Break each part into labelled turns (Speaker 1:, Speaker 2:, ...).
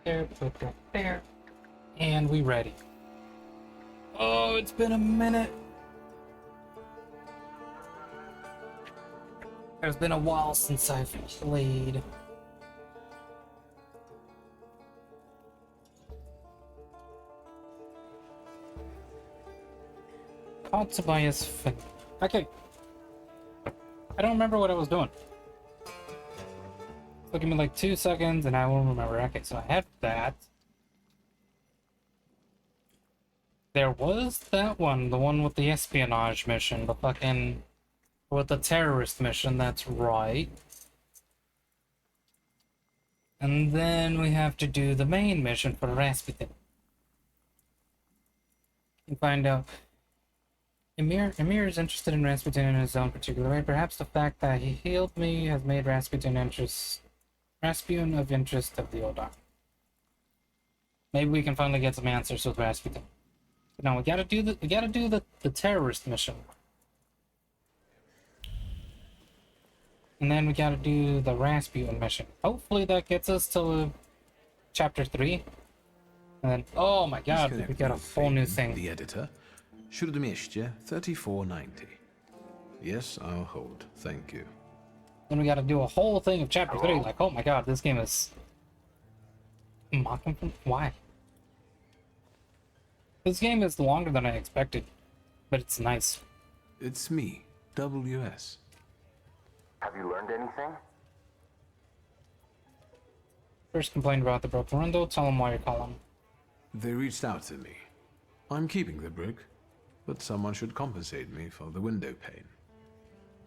Speaker 1: There, put that there. And we ready. Oh, it's been a minute. There's been a while since I've played. Called Tobias Finn. Okay. I don't remember what I was doing. So give me like 2 seconds and I will remember. Okay, so I have that. There was that one, the one with the espionage mission, the fucking... with the terrorist mission, that's right. And then we have to do the main mission for Rasputin. And find out... Emir is interested in Rasputin in his own particular way. Perhaps the fact that he healed me has made Rasputin of interest of the Odar. Maybe we can finally get some answers with Rasputin. But no, we gotta do the terrorist mission. And then we gotta do the Rasputin mission. Hopefully that gets us to chapter 3. And then, oh my god, we got a whole new thing.
Speaker 2: The editor. Śródmieście 3490. Yes, I'll hold. Thank you.
Speaker 1: Then we gotta do a whole thing of chapter 3. Like, oh my god, this game is... Mocking from... Why? This game is longer than I expected. But it's nice.
Speaker 2: It's me, WS.
Speaker 3: Have you learned anything?
Speaker 1: First complained about the broken window, tell them why you're calling.
Speaker 2: They reached out to me. I'm keeping the brick, but someone should compensate me for the window pane.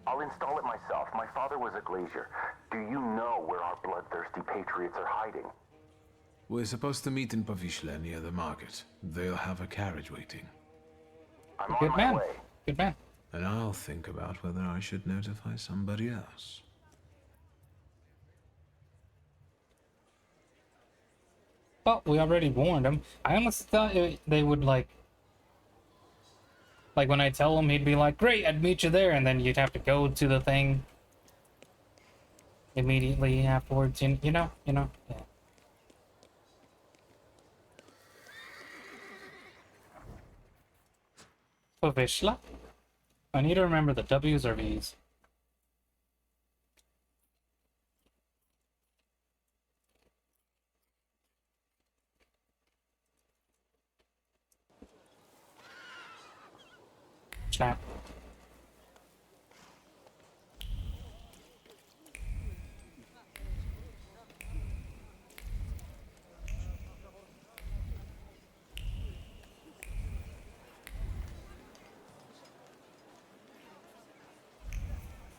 Speaker 3: I'll install it myself. My father was a glazier. Do you know where our bloodthirsty patriots are hiding?
Speaker 2: We're supposed to meet in Powiśle near the market. They'll have a carriage waiting.
Speaker 3: I'm on
Speaker 1: Good
Speaker 3: my
Speaker 1: man.
Speaker 3: way.
Speaker 1: Good man.
Speaker 2: And I'll think about whether I should notify somebody else.
Speaker 1: But we already warned him. I honestly thought they would like when I tell him, he'd be like, great, I'd meet you there, and then you'd have to go to the thing immediately afterwards, you know? Yeah. Powiśla? I need to remember the W's or V's. Snap.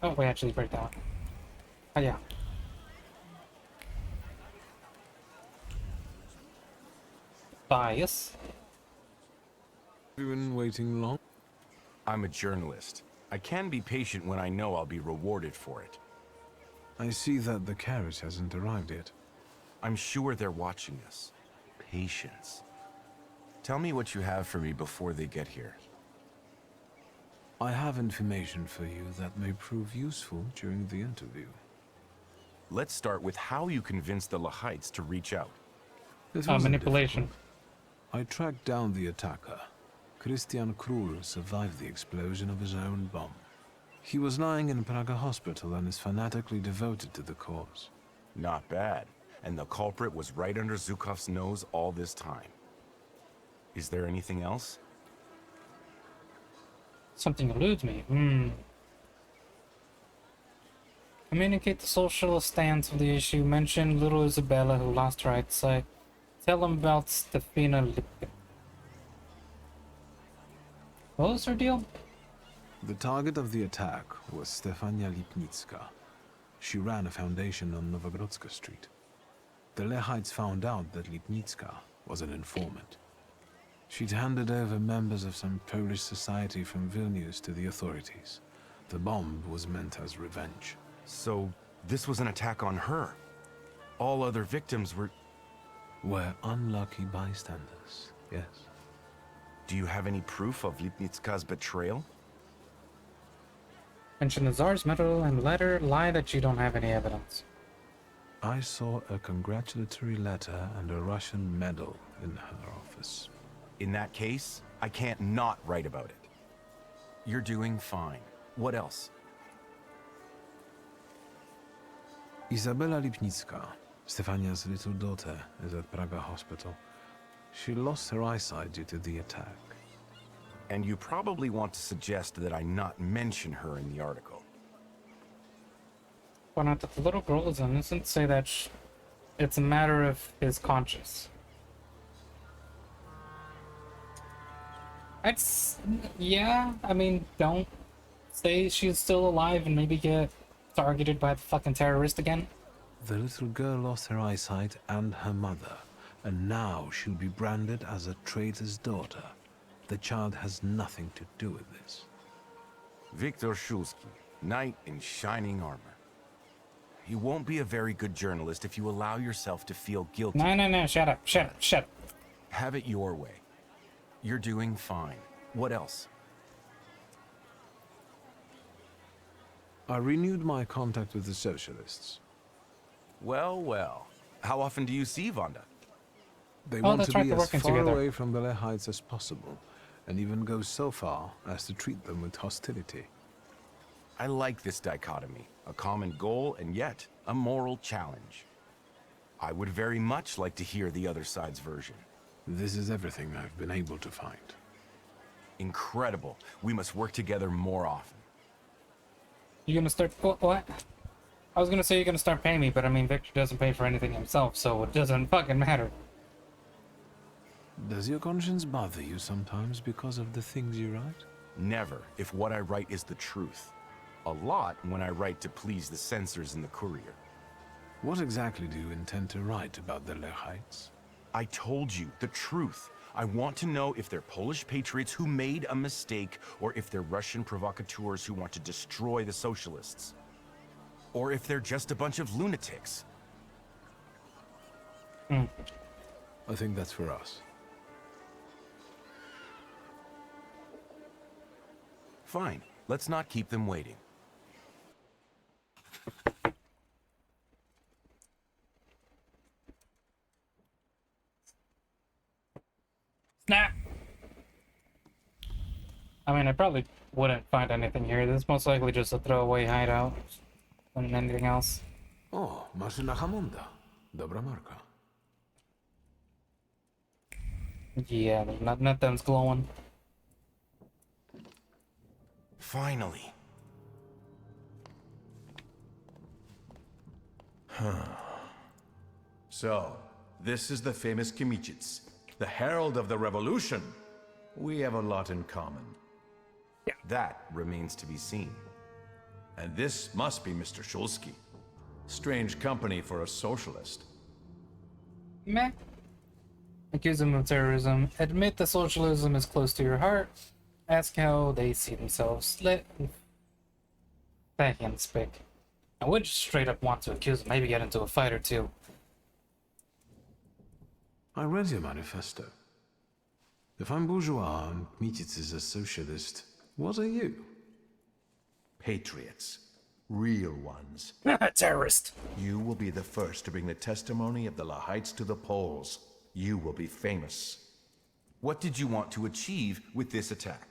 Speaker 1: Oh, we actually break that one. Oh, yeah. Bias.
Speaker 2: Have you been waiting long?
Speaker 4: I'm a journalist. I can be patient when I know I'll be rewarded for it.
Speaker 2: I see that the carriage hasn't arrived yet.
Speaker 4: I'm sure they're watching us. Patience. Tell me what you have for me before they get here.
Speaker 2: I have information for you that may prove useful during the interview.
Speaker 4: Let's start with how you convinced the Lahites to reach out.
Speaker 2: This wasn't
Speaker 1: Manipulation.
Speaker 2: difficult. I tracked down the attacker. Christian Krull survived the explosion of his own bomb. He was lying in Praga hospital and is fanatically devoted to the cause.
Speaker 4: Not bad. And the culprit was right under Zhukov's nose all this time. Is there anything else?
Speaker 1: Something eludes me. Communicate the socialist stance of the issue. Mention little Isabella who lost her eyesight. Tell him about Stefina Lipkin. What was her deal?
Speaker 2: The target of the attack was Stefania Lipnicka. She ran a foundation on Nowogrodzka Street. The Lehites found out that Lipnicka was an informant. She'd handed over members of some Polish society from Vilnius to the authorities. The bomb was meant as revenge.
Speaker 4: So, this was an attack on her. All other victims
Speaker 2: were unlucky bystanders, yes.
Speaker 4: Do you have any proof of Lipnicka's betrayal?
Speaker 1: Mention the Tsar's medal and let her lie that you don't have any evidence.
Speaker 2: I saw a congratulatory letter and a Russian medal in her office.
Speaker 4: In that case, I can't not write about it. You're doing fine. What else?
Speaker 2: Izabela Lipnicka, Stefania's little daughter, is at Praga Hospital. She lost her eyesight due to the attack.
Speaker 4: And you probably want to suggest that I not mention her in the article.
Speaker 1: Point out that the little girl is innocent, say that it's a matter of his conscience. Yeah, I mean, don't say she's still alive and maybe get targeted by the fucking terrorist again.
Speaker 2: The little girl lost her eyesight and her mother, and now she'll be branded as a traitor's daughter. The child has nothing to do with this.
Speaker 4: Viktor Shulsky, knight in shining armor. You won't be a very good journalist if you allow yourself to feel guilty.
Speaker 1: No, shut up.
Speaker 4: Have it your way. You're doing fine. What else?
Speaker 2: I renewed my contact with the socialists.
Speaker 4: Well, well. How often do you see Vanda?
Speaker 2: They
Speaker 1: Oh,
Speaker 2: want
Speaker 1: that's
Speaker 2: to
Speaker 1: right,
Speaker 2: be
Speaker 1: they're
Speaker 2: as
Speaker 1: working
Speaker 2: far
Speaker 1: together.
Speaker 2: away from the Lehites as possible, and even go so far as to treat them with hostility.
Speaker 4: I like this dichotomy. A common goal and yet a moral challenge. I would very much like to hear the other side's version.
Speaker 2: This is everything I've been able to find.
Speaker 4: Incredible. We must work together more often.
Speaker 1: You gonna start what? I was gonna say you're gonna start paying me, but I mean Victor doesn't pay for anything himself, so it doesn't fucking matter.
Speaker 2: Does your conscience bother you sometimes because of the things you write?
Speaker 4: Never, if what I write is the truth. A lot when I write to please the censors in the Courier.
Speaker 2: What exactly do you intend to write about the Lehites?
Speaker 4: I told you, the truth. I want to know if they're Polish patriots who made a mistake, or if they're Russian provocateurs who want to destroy the socialists. Or if they're just a bunch of lunatics.
Speaker 2: I think that's for us.
Speaker 4: Fine, let's not keep them waiting.
Speaker 1: Snap! I mean, I probably wouldn't find anything here. This is most likely just a throwaway hideout than anything else.
Speaker 2: O, maszyna Hammonda. Dobra marka.
Speaker 1: Yeah, nothing's glowing.
Speaker 4: Finally.
Speaker 5: So, this is the famous Kimichits, the herald of the revolution. We have a lot in common.
Speaker 4: That remains to be seen.
Speaker 5: And this must be Mr. Shulsky. Strange company for a socialist.
Speaker 1: Meh. Accuse them of terrorism. Admit the socialism is close to your heart. Ask how they see themselves. Backhand spick. I would just straight up want to accuse them, maybe get into a fight or two.
Speaker 2: I read your manifesto. If I'm bourgeois and Kmititz is a socialist, what are you?
Speaker 5: Patriots. Real ones.
Speaker 1: Terrorist.
Speaker 5: You will be the first to bring the testimony of the Lehites to the Poles. You will be famous.
Speaker 4: What did you want to achieve with this attack?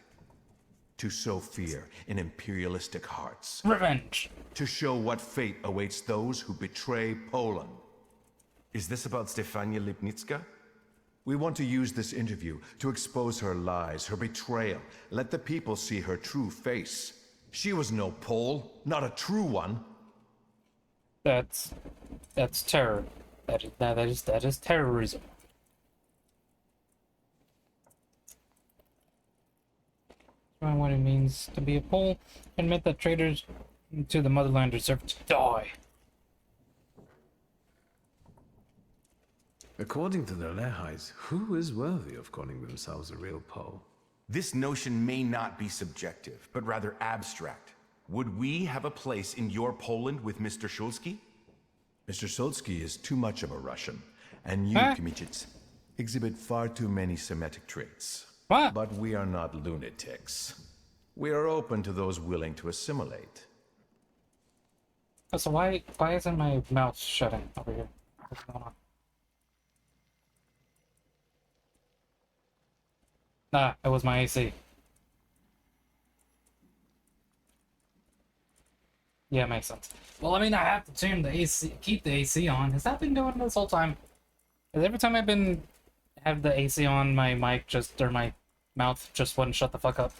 Speaker 5: To sow fear in imperialistic hearts.
Speaker 1: Revenge.
Speaker 5: To show what fate awaits those who betray Poland.
Speaker 4: Is this about Stefania Lipnicka?
Speaker 5: We want to use this interview to expose her lies, her betrayal. Let the people see her true face. She was no Pole, not a true one.
Speaker 1: That's terror. That is terrorism. What it means to be a Pole. Admit that traitors to the motherland deserve to die.
Speaker 2: According to the Lehites, who is worthy of calling themselves a real Pole?
Speaker 4: This notion may not be subjective, but rather abstract. Would we have a place in your Poland with Mr. Shulsky?
Speaker 5: Mr. Solsky is too much of a Russian, and you,
Speaker 1: Huh?
Speaker 5: Kimichits, exhibit far too many Semitic traits.
Speaker 1: What?
Speaker 5: But we are not lunatics. We are open to those willing to assimilate.
Speaker 1: So why isn't my mouth shutting over here? What's going on? Ah, it was my AC. Yeah, makes sense. Well, I mean, I have to turn the AC, keep the AC on. Has that been doing this whole time? Because every time I've been have the AC on, my mic just or my mouth just wouldn't shut the fuck up.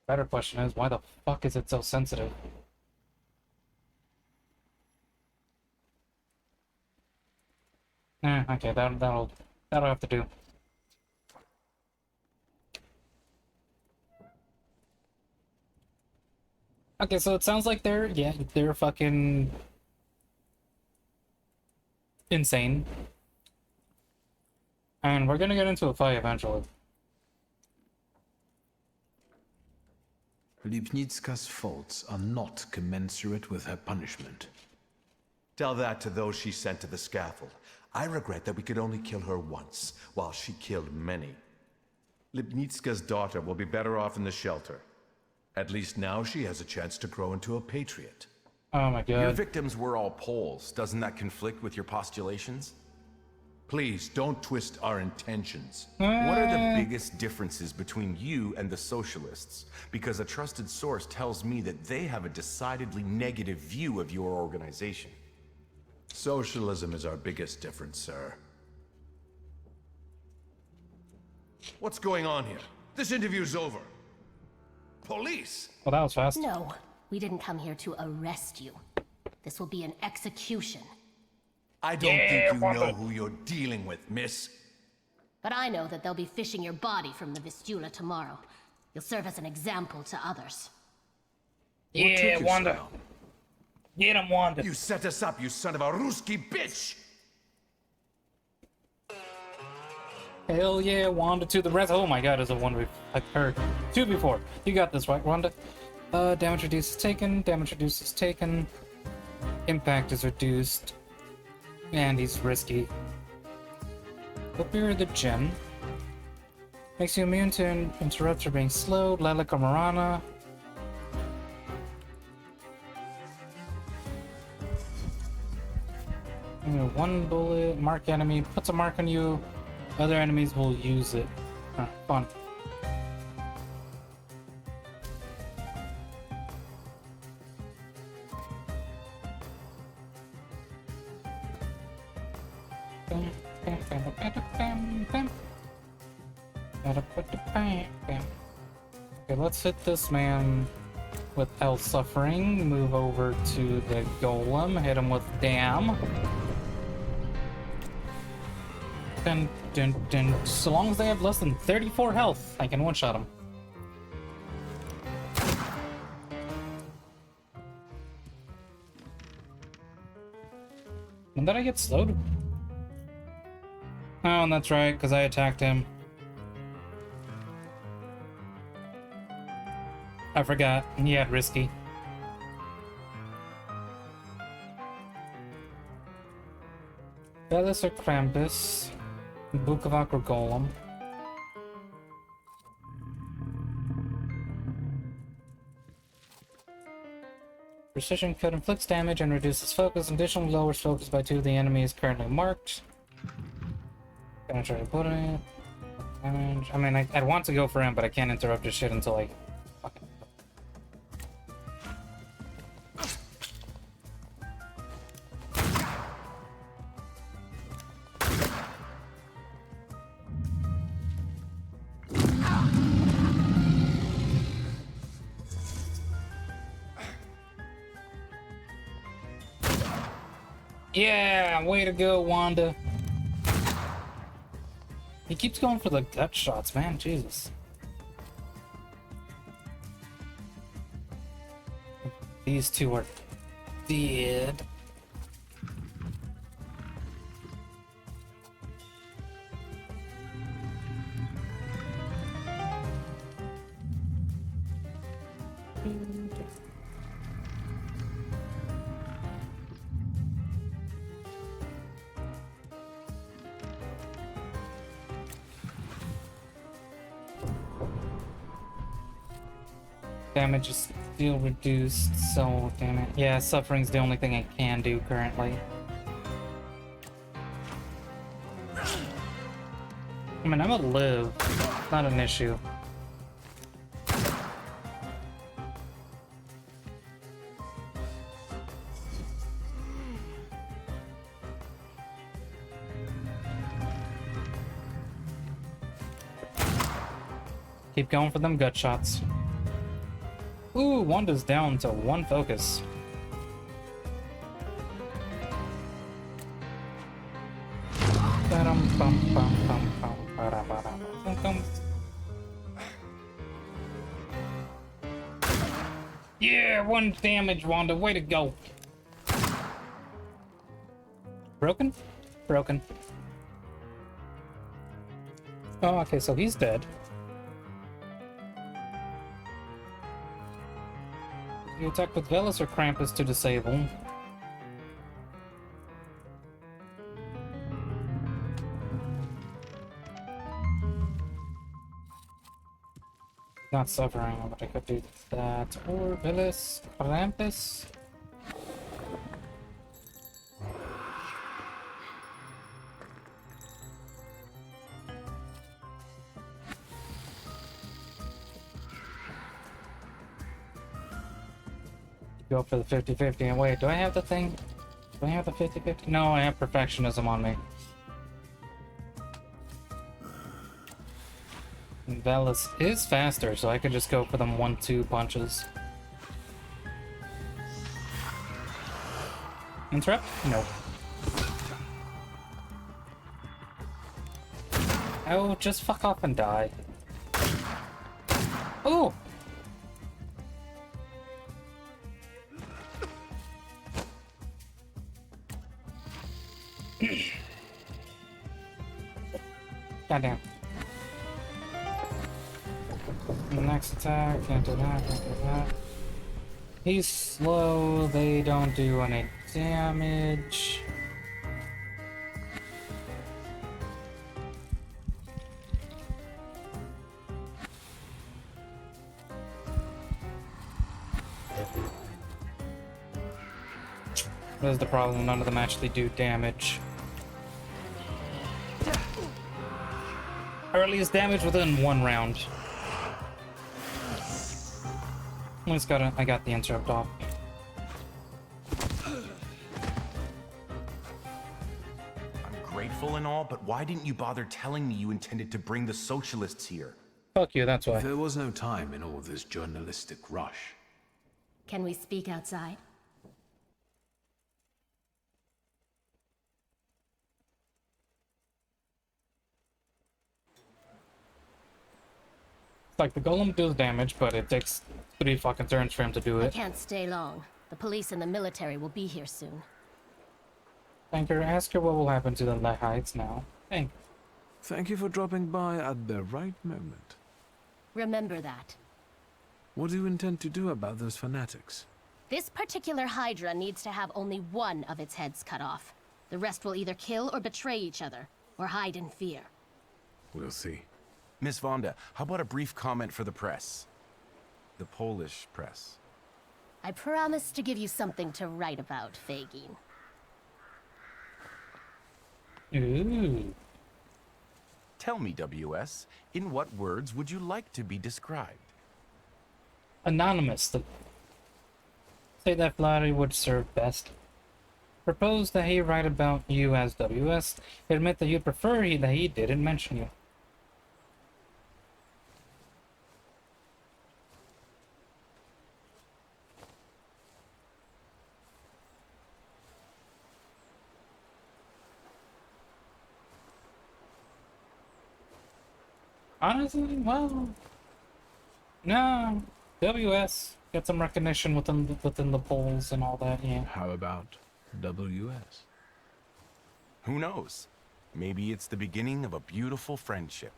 Speaker 1: Better question is, why the fuck is it so sensitive? Okay, that'll have to do. Okay, so it sounds like they're fucking insane. And we're gonna get into a fight eventually.
Speaker 2: Lipnitska's faults are not commensurate with her punishment.
Speaker 5: Tell that to those she sent to the scaffold. I regret that we could only kill her once, while she killed many. Lipnitska's daughter will be better off in the shelter. At least now she has a chance to grow into a patriot.
Speaker 1: Oh my
Speaker 4: Your
Speaker 1: god.
Speaker 4: victims were all Poles. Doesn't that conflict with your postulations?
Speaker 5: Please, don't twist our intentions.
Speaker 4: What are the biggest differences between you and the socialists? Because a trusted source tells me that they have a decidedly negative view of your organization.
Speaker 5: Socialism is our biggest difference, sir. What's going on here? This interview's over. Police!
Speaker 1: Well, that was fast.
Speaker 6: No, we didn't come here to arrest you. This will be an execution.
Speaker 5: I don't think you know who you're dealing with, miss.
Speaker 6: But I know that they'll be fishing your body from the Vistula tomorrow. You'll serve as an example to others.
Speaker 1: Yeah,
Speaker 5: you
Speaker 1: Wanda.
Speaker 5: so long?
Speaker 1: Get him, Wanda.
Speaker 5: You set us up, you son of a Ruski bitch!
Speaker 1: Hell yeah, Wanda to the rest. Oh my god, is a one I've heard. 2 before. You got this, right, Wanda? Damage reduced is taken. Damage reduced is taken. Impact is reduced. And he's risky. Clear the gem. Makes you immune to interrupts or being slowed. Lelica Marana. One bullet. Mark enemy. Puts a mark on you. Other enemies will use it. Fun. Okay, let's hit this man with health suffering. Move over to the golem. Hit him with damn. Dun, dun, dun. So long as they have less than 34 health, I can one-shot them. When did I get slowed? Oh, and that's right, because I attacked him. I forgot. He had risky. Belis or Krampus. Bukavak or Golem. Precision Code inflicts damage and reduces focus. Additionally lowers focus by 2 of the enemy is currently marked. Gonna try to put it. Damage. I mean, I'd want to go for him, but I can't interrupt his shit until I fucking. Yeah, way to go, Wanda. He keeps going for the gut shots, man. Jesus. These two are dead. damage is still reduced, so damn it. Yeah, suffering's the only thing I can do currently. I mean, I'm gonna live. Not an issue. Keep going for them gut shots. Ooh, Wanda's down to 1 focus. Yeah, 1 damage, Wanda. Way to go. Broken? Broken. Oh, okay, so he's dead. You attack with Velas or Krampus to disable. Not suffering, but I could do that. Or Velas, Krampus. Go for the 50-50. And wait, do I have the thing? Do I have the 50-50? No, I have perfectionism on me. And Velas is faster, so I could just go for them 1-2 punches. Interrupt? Nope. Oh, just fuck off and die. Oh! Goddamn. Next attack, can't do that, can't do that. He's slow, they don't do any damage. That's the problem, none of them actually do damage. Or at least damage within 1 round. I got the interrupt off.
Speaker 4: I'm grateful and all, but why didn't you bother telling me you intended to bring the socialists here?
Speaker 1: Fuck you, that's why.
Speaker 2: There was no time in all this journalistic rush.
Speaker 6: Can we speak outside?
Speaker 1: It's like the golem does damage, but it takes 3 fucking turns for him to do
Speaker 6: I
Speaker 1: it.
Speaker 6: can't stay long. The police and the military will be here soon.
Speaker 1: Thank her. Ask her what will happen to the Lehites now. Thank.
Speaker 2: Thank you for dropping by at the right moment.
Speaker 6: Remember that.
Speaker 2: What do you intend to do about those fanatics?
Speaker 6: This particular Hydra needs to have only one of its heads cut off. The rest will either kill or betray each other, or hide in fear.
Speaker 2: We'll see.
Speaker 4: Miss Vonda, how about a brief comment for the press? The Polish press.
Speaker 6: I promise to give you something to write about, Fagin.
Speaker 1: Ooh.
Speaker 4: Tell me, WS, in what words would you like to be described?
Speaker 1: Anonymous. Say that flattery would serve best. Propose that he write about you as WS. Admit that you prefer that he didn't mention you. Honestly, well, no. WS get some recognition within the polls and all that. Yeah.
Speaker 2: How about WS?
Speaker 4: Who knows? Maybe it's the beginning of a beautiful friendship.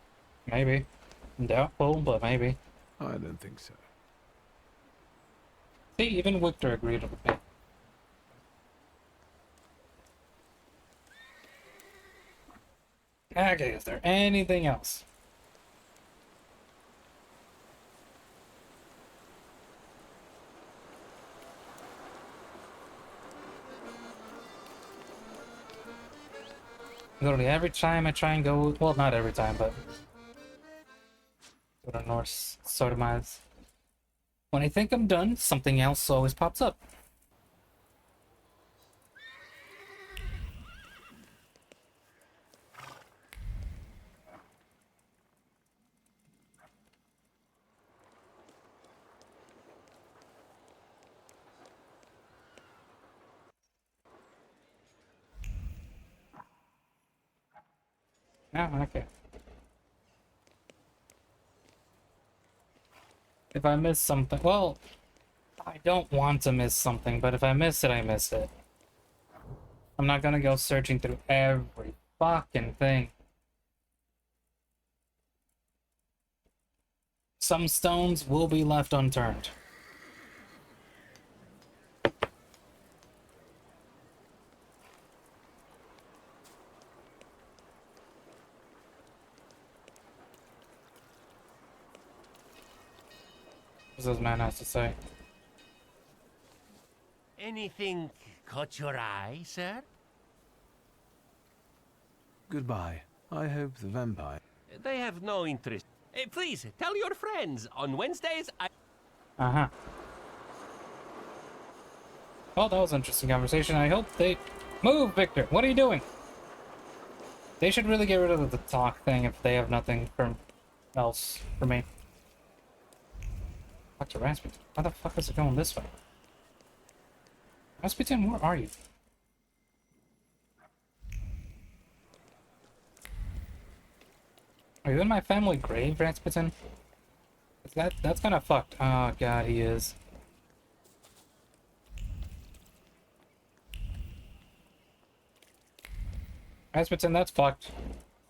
Speaker 1: Maybe. Doubtful, but maybe.
Speaker 2: I don't think so.
Speaker 1: See, even Victor agreed with me. Okay, is there anything else? Literally every time I try and go, well, not every time, but go to Norse Sodomize. When I think I'm done, something else always pops up. Oh, okay. If I miss something, well, I don't want to miss something, but if I miss it, I miss it. I'm not gonna go searching through every fucking thing. Some stones will be left unturned. As this man has to say.
Speaker 7: Anything caught your eye, sir?
Speaker 2: Goodbye. I hope the vampire.
Speaker 7: They have no interest. Please, tell your friends. On Wednesdays, I...
Speaker 1: Uh-huh. Well, that was an interesting conversation. I hope they... Move, Victor! What are you doing? They should really get rid of the talk thing if they have nothing else for me. Dr. Rasputin. How the fuck is it going this way? Rasputin, where are you? Are you in my family grave, Rasputin? That's kind of fucked. Oh god, he is. Rasputin, that's fucked.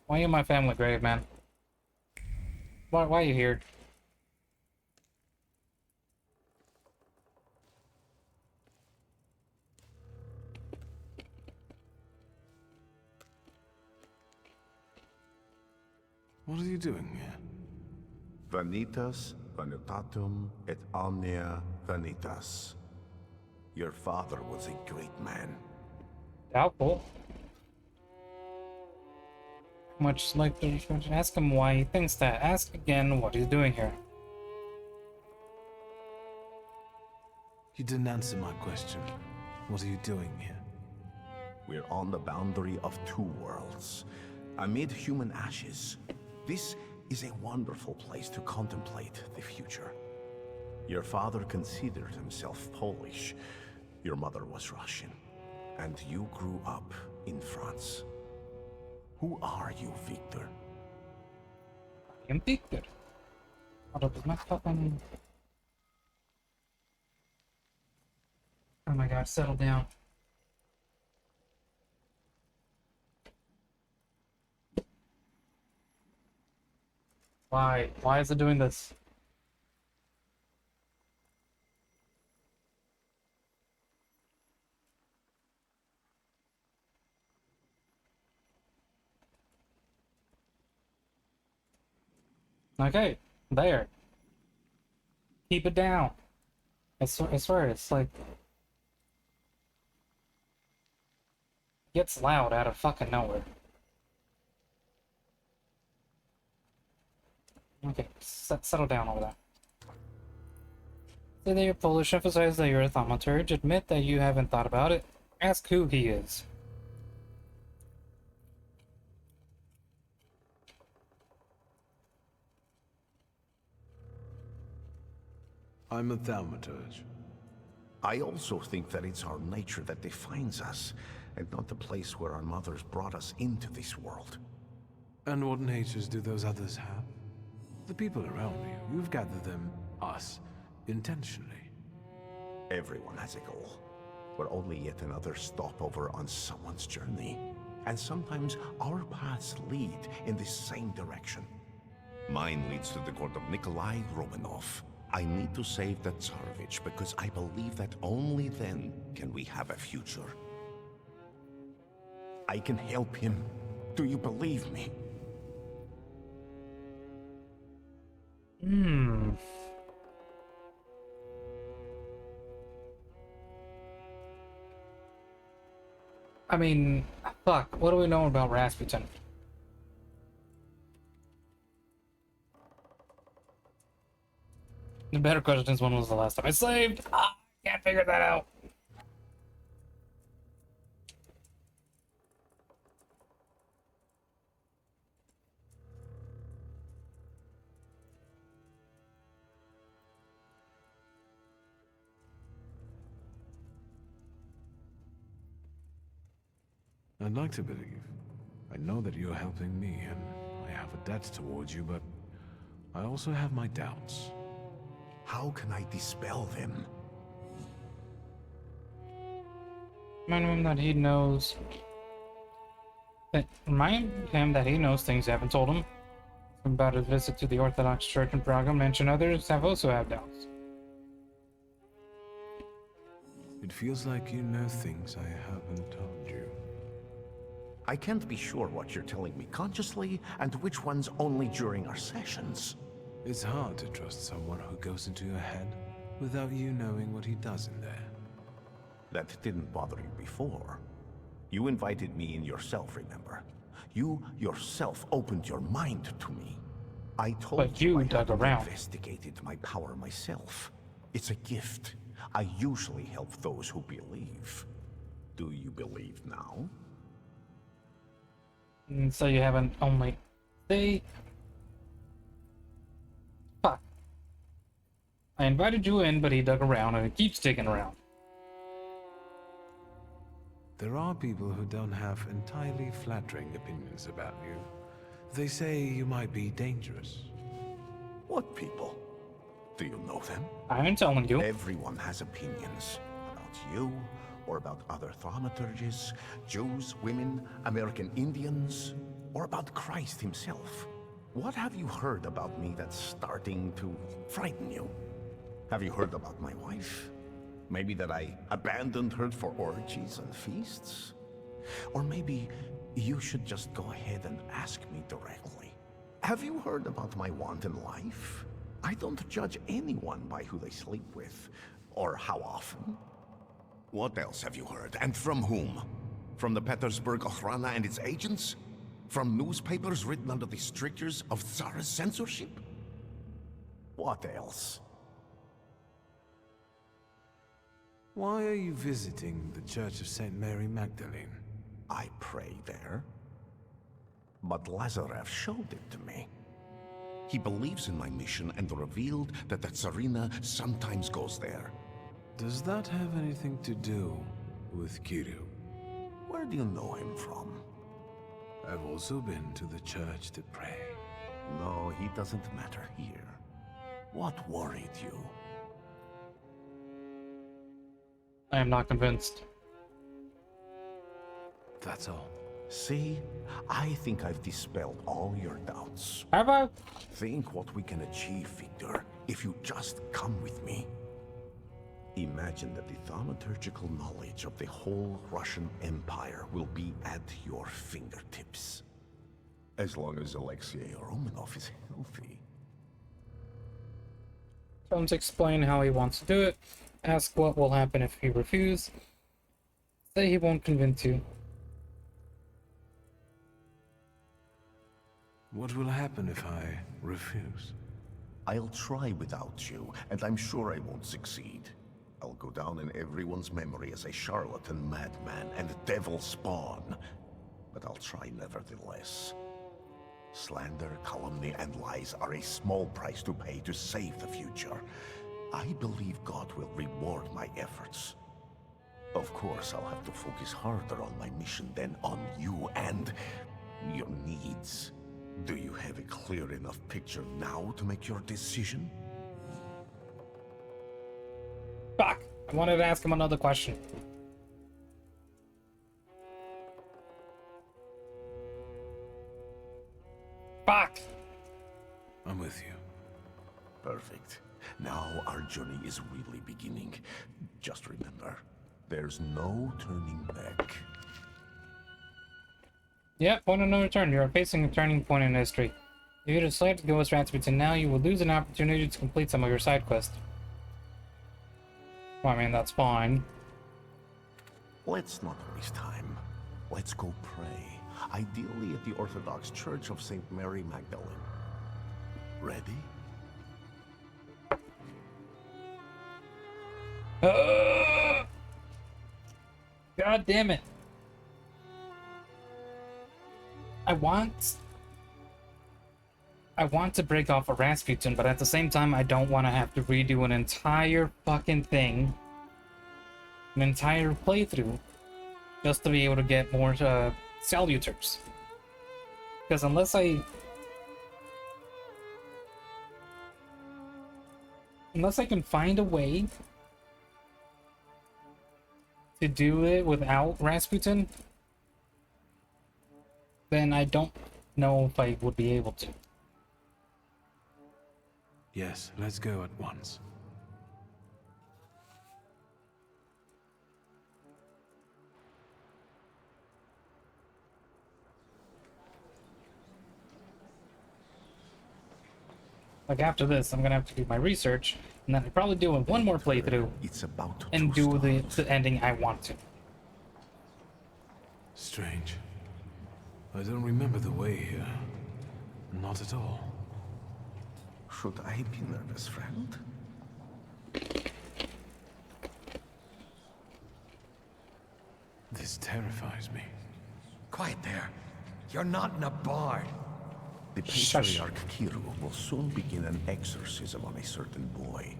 Speaker 1: Why are you in my family grave, man? Why are you here?
Speaker 2: What are you doing here?
Speaker 5: Vanitas, vanitatum, et omnia vanitas. Your father was a great man.
Speaker 1: Doubtful. Much like the ask him why he thinks that. Ask again what he's doing here.
Speaker 2: You didn't answer my question. What are you doing here?
Speaker 5: We're on the boundary of two worlds, amid human ashes. This is a wonderful place to contemplate the future. Your father considered himself Polish. Your mother was Russian. And you grew up in France. Who are you, Victor?
Speaker 1: I am Victor. Hold up, is my fucking... Oh my god, settle down. Why? Why is it doing this? Okay, there. Keep it down. I swear, it's like... Gets loud out of fucking nowhere. Okay, settle down over there. Say that you're Polish, emphasize that you're a thaumaturge, admit that you haven't thought about it, ask who he is.
Speaker 2: I'm a thaumaturge.
Speaker 5: I also think that it's our nature that defines us, and not the place where our mothers brought us into this world.
Speaker 2: And what natures do those others have? The people around you, you've gathered them, us, intentionally.
Speaker 5: Everyone has a goal. We're only yet another stopover on someone's journey. And sometimes our paths lead in the same direction. Mine leads to the court of Nikolai Romanov. I need to save the Tsarevich because I believe that only then can we have a future. I can help him. Do you believe me?
Speaker 1: I mean, Fuck, what do we know about Rasputin? The better question is, when was the last time I slaved? Ah, can't figure that out.
Speaker 2: I'd like to believe. I know that you're helping me, and I have a debt towards you, but I also have my doubts.
Speaker 8: How can I dispel them?
Speaker 1: Remind him that he knows. Remind him that he knows things you haven't told him about his visit to the Orthodox Church in Prague. Mention others have also had doubts.
Speaker 2: It feels like you know things I haven't told you.
Speaker 8: I can't be sure what you're telling me consciously and which ones only during our sessions.
Speaker 2: It's hard to trust someone who goes into your head without you knowing what he does in there.
Speaker 8: That didn't bother you before. You invited me in yourself, remember? You yourself opened your mind to me. I told
Speaker 1: But you
Speaker 8: I
Speaker 1: dug
Speaker 8: hadn't
Speaker 1: around.
Speaker 8: investigated my power myself. It's a gift. I usually help those who believe. Do you believe now?
Speaker 1: And so you haven't only. They. Fuck. I invited you in, but he dug around, and he keeps digging around.
Speaker 2: There are people who don't have entirely flattering opinions about you. They say you might be dangerous.
Speaker 8: What people? Do you know them?
Speaker 1: I ain't telling you.
Speaker 8: Everyone has opinions about you, or about other thaumaturges, Jews, women, American Indians, or about Christ himself. What have you heard about me that's starting to frighten you? Have you heard about my wife? Maybe that I abandoned her for orgies and feasts? Or maybe you should just go ahead and ask me directly. Have you heard about my wanton life? I don't judge anyone by who they sleep with, or how often. What else have you heard, and from whom? From the Petersburg Okhrana and its agents? From newspapers written under the strictures of Tsarist censorship? What else?
Speaker 2: Why are you visiting the Church of St. Mary Magdalene?
Speaker 8: I pray there. But Lazarev showed it to me. He believes in my mission and revealed that the Tsarina sometimes goes there.
Speaker 2: Does that have anything to do with Kirill?
Speaker 8: Where do you know him from?
Speaker 2: I've also been to the church to pray.
Speaker 8: No, he doesn't matter here. What worried you?
Speaker 1: I am not convinced.
Speaker 2: That's all.
Speaker 8: See, I think I've dispelled all your doubts.
Speaker 1: Have I?
Speaker 8: Think what we can achieve, Victor, if you just come with me. Imagine that the thaumaturgical knowledge of the whole Russian Empire will be at your fingertips. As long as Alexei Romanov is healthy.
Speaker 1: Holmes explain how he wants to do it. Ask what will happen if he refuses. Say he won't convince you.
Speaker 2: What will happen if I refuse?
Speaker 8: I'll try without you, and I'm sure I won't succeed. I'll go down in everyone's memory as a charlatan madman and devil spawn. But I'll try nevertheless. Slander, calumny, and lies are a small price to pay to save the future. I believe God will reward my efforts. Of course, I'll have to focus harder on my mission than on you and your needs. Do you have a clear enough picture now to make your decision?
Speaker 1: Fuck! I wanted to ask him another question. Fuck!
Speaker 2: I'm with you.
Speaker 8: Perfect. Now our journey is really beginning. Just remember, there's no turning back.
Speaker 1: Yeah, point of no return. You are facing a turning point in history. If you decide to go with Rasputin now, you will lose an opportunity to complete some of your side quests. Well, I mean, that's fine.
Speaker 8: Let's not waste time. Let's go pray. Ideally at the Orthodox Church of St. Mary Magdalene. Ready?
Speaker 1: God damn it. I want to break off a Rasputin, but at the same time, I don't want to have to redo an entire fucking thing, an entire playthrough, just to be able to get more salutars. Because unless I can find a way to do it without Rasputin, then I don't know if I would be able to.
Speaker 2: Yes, let's go at once.
Speaker 1: Like after this, I'm gonna have to do my research, and then I'll probably do one more playthrough
Speaker 8: It's about
Speaker 1: and
Speaker 8: to
Speaker 1: do
Speaker 8: start.
Speaker 1: the ending I want to.
Speaker 2: Strange. I don't remember the way here. Not at all.
Speaker 8: Should I be nervous, friend?
Speaker 2: This terrifies me.
Speaker 5: Quiet there. You're not in a barn.
Speaker 8: The
Speaker 1: Shush.
Speaker 8: Patriarch Kiru will soon begin an exorcism on a certain boy.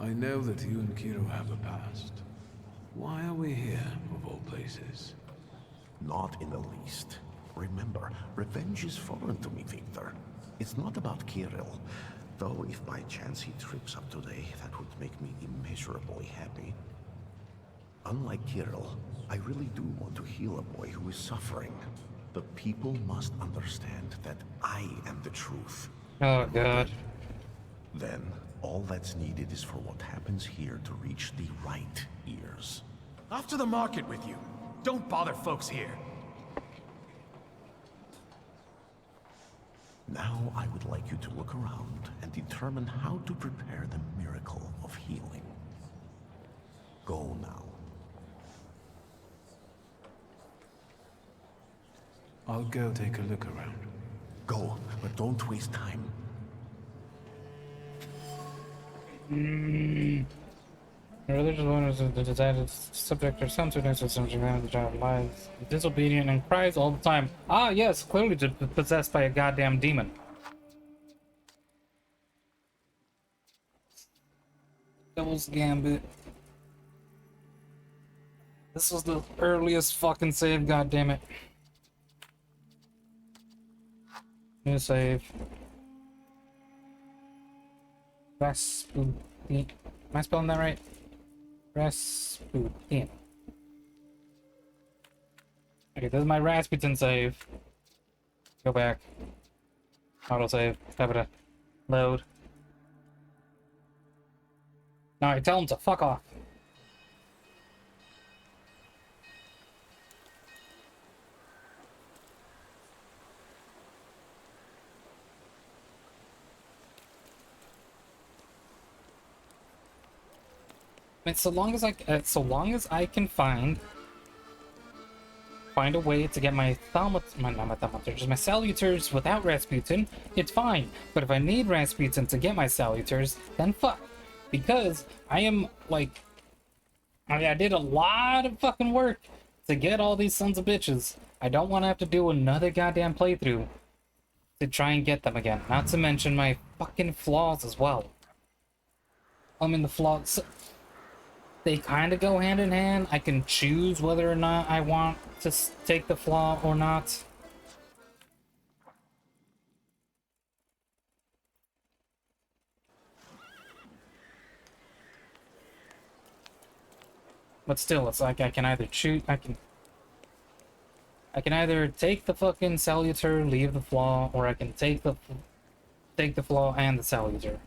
Speaker 2: I know that you and Kiro have a past. Why are we here, of all places?
Speaker 8: Not in the least. Remember, revenge is foreign to me, Victor. It's not about Kirill. Though if by chance he trips up today, that would make me immeasurably happy. Unlike Kirill, I really do want to heal a boy who is suffering. The people must understand that I am the truth.
Speaker 1: Oh god.
Speaker 8: Then, all that's needed is for what happens here to reach the right ears.
Speaker 5: Off to the market with you. Don't bother folks here.
Speaker 8: Now I would like you to look around and determine how to prepare the miracle of healing. Go now.
Speaker 2: I'll go take a look around.
Speaker 8: Go, but don't waste time.
Speaker 1: Religious owners of the decided subject or censored systems around the job lies disobedient and cries all the time. Ah, yes, clearly possessed by a goddamn demon. Devil's Gambit. This was the earliest fucking save, goddammit. New save. Rasputin. Am I spelling that right? Rasputin. Okay, this is my Rasputin save. Go back. Auto save. Load. Alright, tell him to fuck off. I mean, so long as I can find a way to get my thaumaturges, my salutars without Rasputin, it's fine. But if I need Rasputin to get my salutars, then fuck. Because I am like, I did a lot of fucking work to get all these sons of bitches. I don't want to have to do another goddamn playthrough to try and get them again. Not to mention my fucking flaws as well. I mean, the flaws, they kind of go hand in hand. I can choose whether or not I want to take the flaw or not. But still, it's like I can either choose. I can either take the fucking salutar, leave the flaw, or I can take the flaw and the salutar.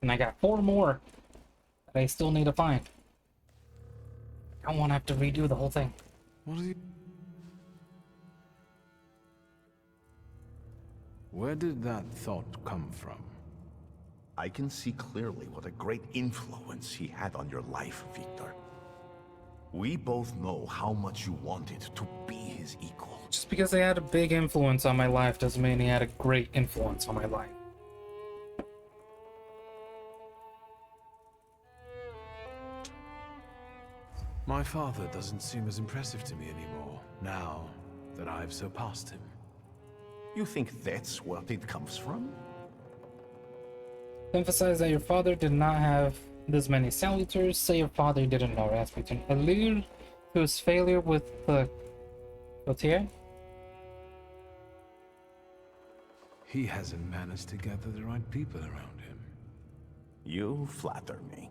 Speaker 1: And I got 4 more that I still need to find. I don't want to have to redo the whole thing.
Speaker 2: What are you... Where did that thought come from?
Speaker 8: I can see clearly what a great influence he had on your life, Victor. We both know how much you wanted to be his equal.
Speaker 1: Just because he had a big influence on my life doesn't mean he had a great influence on my life.
Speaker 2: My father doesn't seem as impressive to me anymore, now that I've surpassed him.
Speaker 8: You think that's what it comes from?
Speaker 1: Emphasize that your father did not have this many salutors. Say your father didn't know Rasputin. Allude to his failure with the Gautier.
Speaker 2: He hasn't managed to gather the right people around him.
Speaker 8: You flatter me.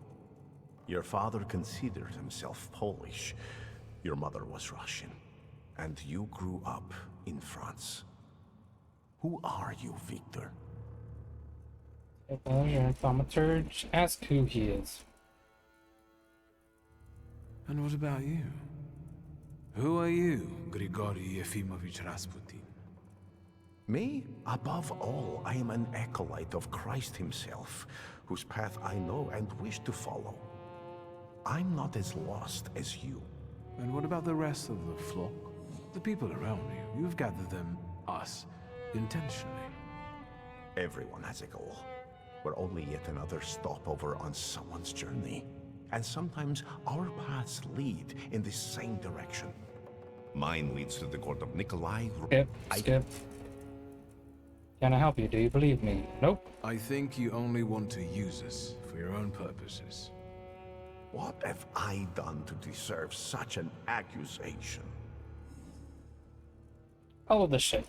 Speaker 8: Your father considered himself Polish. Your mother was Russian. And you grew up in France. Who are you, Victor?
Speaker 1: Well, you're a thaumaturge. Ask who he is.
Speaker 2: And what about you? Who are you, Grigory Yefimovich Rasputin?
Speaker 8: Me? Above all, I am an acolyte of Christ himself, whose path I know and wish to follow. I'm not as lost as you.
Speaker 2: And what about the rest of the flock? The people around you. You've gathered them, us, intentionally.
Speaker 8: Everyone has a goal. We're only yet another stopover on someone's journey. And sometimes our paths lead in the same direction. Mine leads to the court of Nikolai.
Speaker 1: Skip. Can I help you? Do you believe me? Nope.
Speaker 2: I think you only want to use us for your own purposes.
Speaker 8: What have I done to deserve such an accusation?
Speaker 1: All of this shit.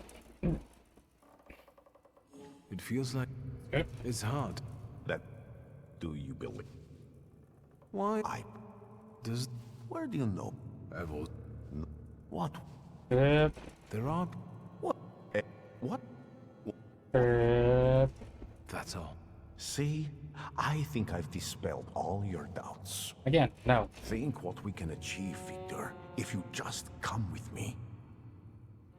Speaker 2: It feels like
Speaker 1: Skip.
Speaker 2: it's hard.
Speaker 8: That do you believe?
Speaker 2: Why
Speaker 8: I.
Speaker 2: does
Speaker 8: Where do you know?
Speaker 2: ever?
Speaker 8: What?
Speaker 1: Skip.
Speaker 2: There are.
Speaker 8: What? What?
Speaker 1: Skip.
Speaker 2: That's all.
Speaker 8: See? I think I've dispelled all your doubts.
Speaker 1: Again, no.
Speaker 8: Think what we can achieve, Victor, if you just come with me.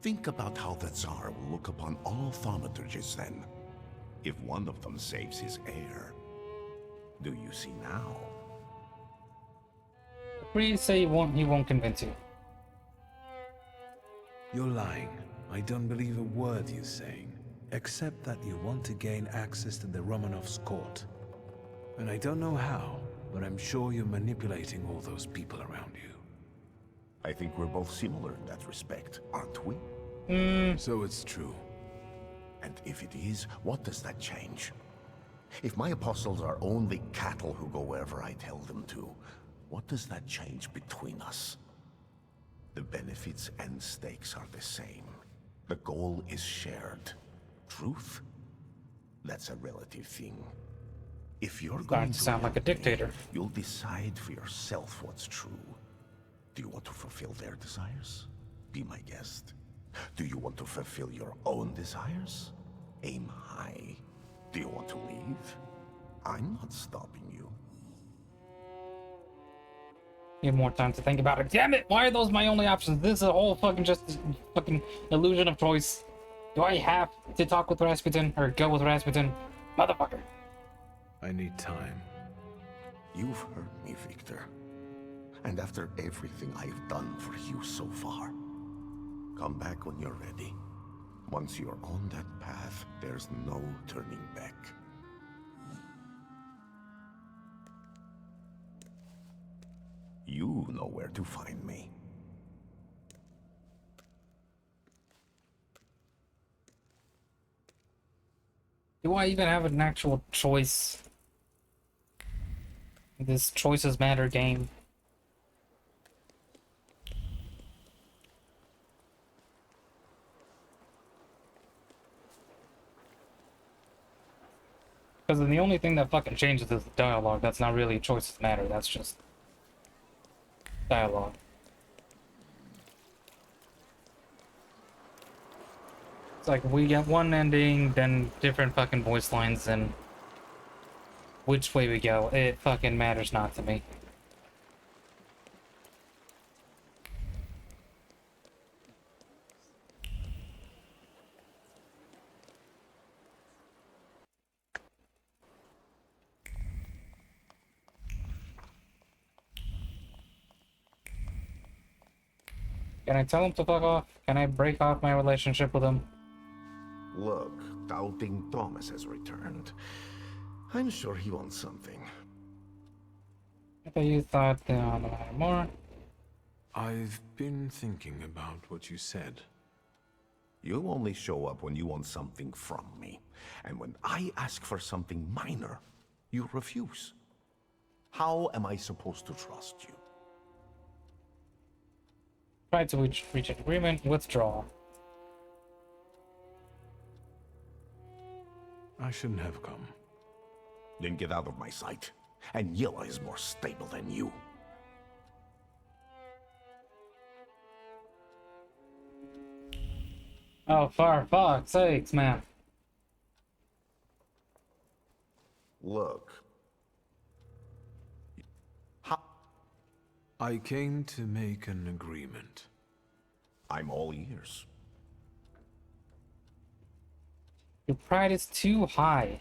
Speaker 8: Think about how the Tsar will look upon all thaumaturges then, if one of them saves his heir. Do you see now?
Speaker 1: Please say he won't convince you.
Speaker 2: You're lying. I don't believe a word you're saying, except that you want to gain access to the Romanovs' court. And I don't know how, but I'm sure you're manipulating all those people around you.
Speaker 8: I think we're both similar in that respect, aren't we?
Speaker 2: So it's true.
Speaker 8: And if it is, what does that change? If my apostles are only cattle who go wherever I tell them to, what does that change between us? The benefits and stakes are the same. The goal is shared. Truth? That's a relative thing. If you're going to
Speaker 1: sound like a
Speaker 8: help me,
Speaker 1: dictator.
Speaker 8: you'll decide for yourself what's true. Do you want to fulfill their desires? Be my guest. Do you want to fulfill your own desires? Aim high. Do you want to leave? I'm not stopping you.
Speaker 1: Need more time to think about it. Damn it! Why are those my only options? This is a whole fucking fucking illusion of choice. Do I have to talk with Rasputin or go with Rasputin? Motherfucker.
Speaker 2: I need time.
Speaker 8: You've hurt me, Victor. And after everything I've done for you so far, come back when you're ready. Once you're on that path, there's no turning back. You know where to find me.
Speaker 1: Do I even have an actual choice? This choices matter game. Because the only thing that fucking changes is the dialogue. That's not really choices matter. That's just dialogue. It's like we get one ending, then different fucking voice lines, and which way we go, it fucking matters not to me. Can I tell him to fuck off? Can I break off my relationship with him?
Speaker 8: Look, Doubting Thomas has returned. I'm sure he wants something.
Speaker 1: I thought you thought the matter more.
Speaker 2: I've been thinking about what you said.
Speaker 8: You only show up when you want something from me. And when I ask for something minor, you refuse. How am I supposed to trust you?
Speaker 1: Try to reach an agreement. Withdraw.
Speaker 2: I shouldn't have come.
Speaker 8: Then get out of my sight. And Yilla is more stable than you.
Speaker 1: Oh, for fuck's sakes, man.
Speaker 8: Look. How?
Speaker 2: I came to make an agreement.
Speaker 8: I'm all ears.
Speaker 1: Your pride is too high.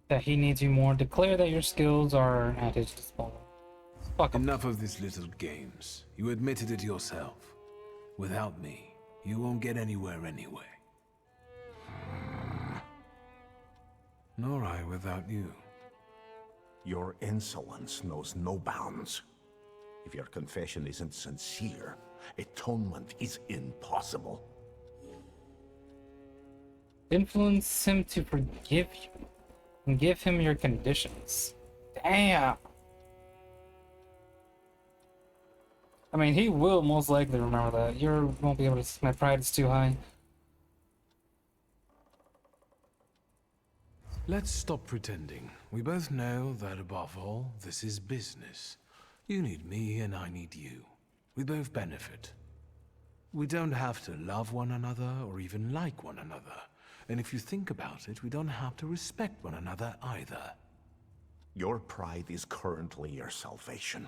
Speaker 1: That he needs you more. Declare that your skills are at his disposal. Fuck him.
Speaker 2: Enough of these little games. You admitted it yourself. Without me, you won't get anywhere anyway. Nor I without you.
Speaker 8: Your insolence knows no bounds. If your confession isn't sincere, atonement is impossible.
Speaker 1: Influence him to forgive you. And give him your conditions. Damn. I mean, he will most likely remember that. You won't be able to. My pride is too high.
Speaker 2: Let's stop pretending. We both know that above all, this is business. You need me and I need you. We both benefit. We don't have to love one another or even like one another. And if you think about it, we don't have to respect one another either.
Speaker 8: Your pride is currently your salvation.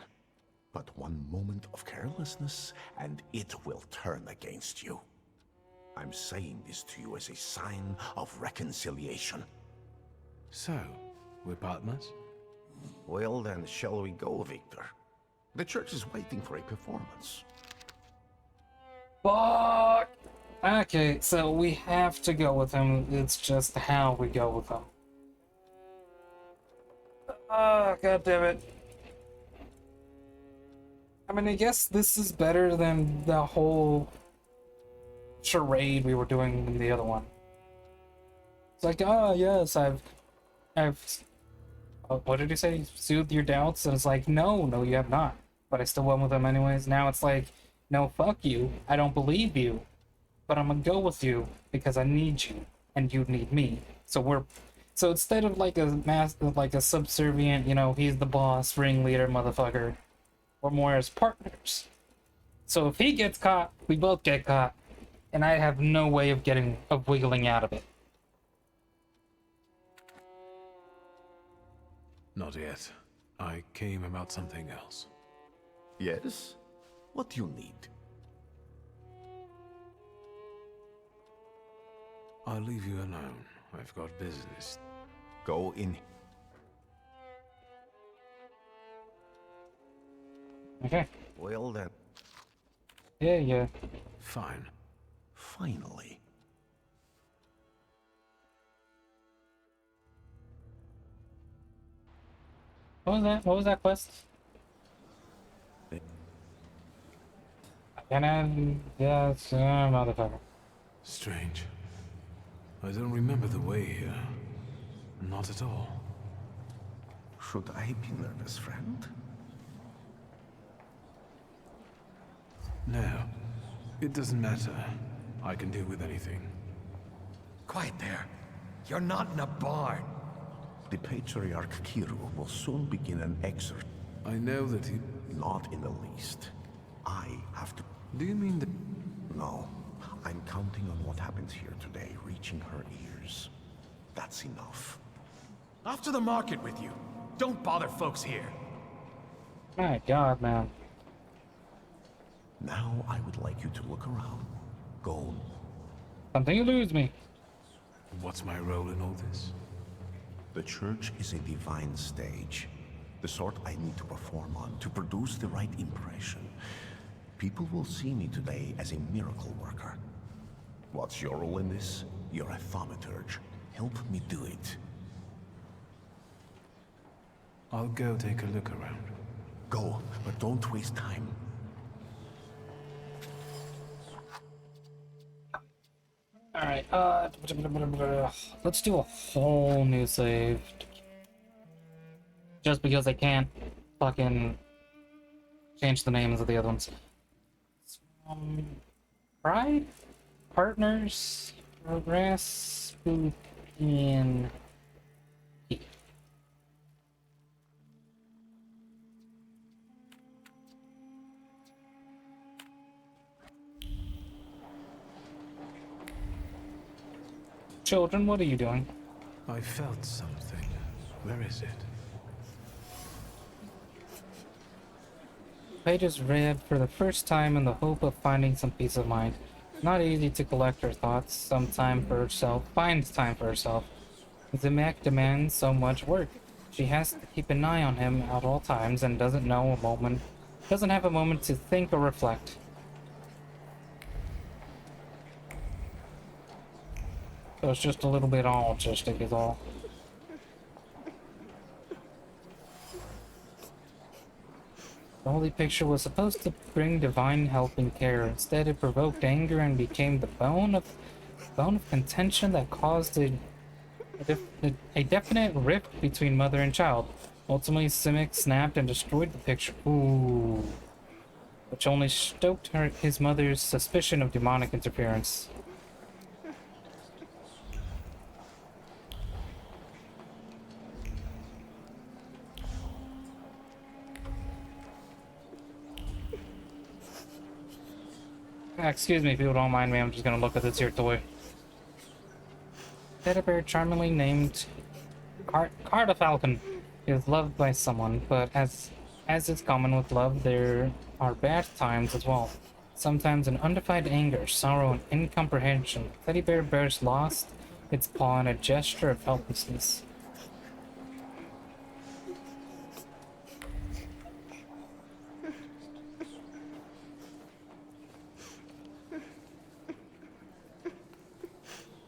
Speaker 8: But one moment of carelessness, and it will turn against you. I'm saying this to you as a sign of reconciliation.
Speaker 2: So, we're partners?
Speaker 8: Well then, shall we go, Victor? The church is waiting for a performance.
Speaker 1: Fuck! Okay, so we have to go with him. It's just how we go with him. Oh, god damn it. I mean, I guess this is better than the whole charade we were doing in the other one. It's like, oh yes, I've what did he say? Soothed your doubts? And it's like, no, you have not. But I still went with him anyways. Now it's like, no, fuck you. I don't believe you. But I'm gonna go with you because I need you and you need me. So instead of like a subservient, you know, he's the boss, ringleader, motherfucker, we're more as partners. So if he gets caught, we both get caught, and I have no way of wiggling out of it.
Speaker 2: Not yet. I came about something else.
Speaker 8: Yes? What do you need?
Speaker 2: I'll leave you alone. I've got business.
Speaker 8: Go in.
Speaker 1: Okay.
Speaker 8: Well then.
Speaker 1: Yeah.
Speaker 2: Fine.
Speaker 8: Finally.
Speaker 1: What was that? What was that quest? Yes, motherfucker.
Speaker 2: Strange. I don't remember the way here. Not at all.
Speaker 8: Should I be nervous, friend?
Speaker 2: No. It doesn't matter. I can deal with anything.
Speaker 5: Quiet there. You're not in a barn.
Speaker 8: The Patriarch Kiru will soon begin an exorcism.
Speaker 2: I know that he...
Speaker 8: Not in the least. I have to...
Speaker 2: Do you mean that...
Speaker 8: No. I'm counting on what happens here today reaching her ears. That's enough.
Speaker 5: Off to the market with you. Don't bother folks here.
Speaker 1: My god, man.
Speaker 8: Now I would like you to look around. Go.
Speaker 1: Something you lose me.
Speaker 2: What's my role in all this?
Speaker 8: The church is a divine stage. The sort I need to perform on to produce the right impression. People will see me today as a miracle worker. What's your role in this? You're a thaumaturge. Help me do it.
Speaker 2: I'll go take a look around.
Speaker 8: Go, but don't waste time.
Speaker 1: Alright, let's do a whole new save. Just because I can't fucking change the names of the other ones. Pride? Partners? Progress? In... Children, what are you doing?
Speaker 2: I felt something. Where is it?
Speaker 1: Pages read for the first time in the hope of finding some peace of mind. Not easy to collect her thoughts, some time for herself, find time for herself. Zemek demands so much work. She has to keep an eye on him at all times and doesn't have a moment to think or reflect. So it's just a little bit autistic is all. The holy picture was supposed to bring divine help and care. Instead, it provoked anger and became the bone of contention that caused a definite rift between mother and child. Ultimately, Simic snapped and destroyed the picture. Ooh. Which only stoked his mother's suspicion of demonic interference. Excuse me if you don't mind me, I'm just gonna look at this here toy. Teddy bear charmingly named Carda Falcon is loved by someone, but as is common with love, there are bad times as well. Sometimes an undefined anger, sorrow, and incomprehension. Teddy bear bears lost its paw in a gesture of helplessness.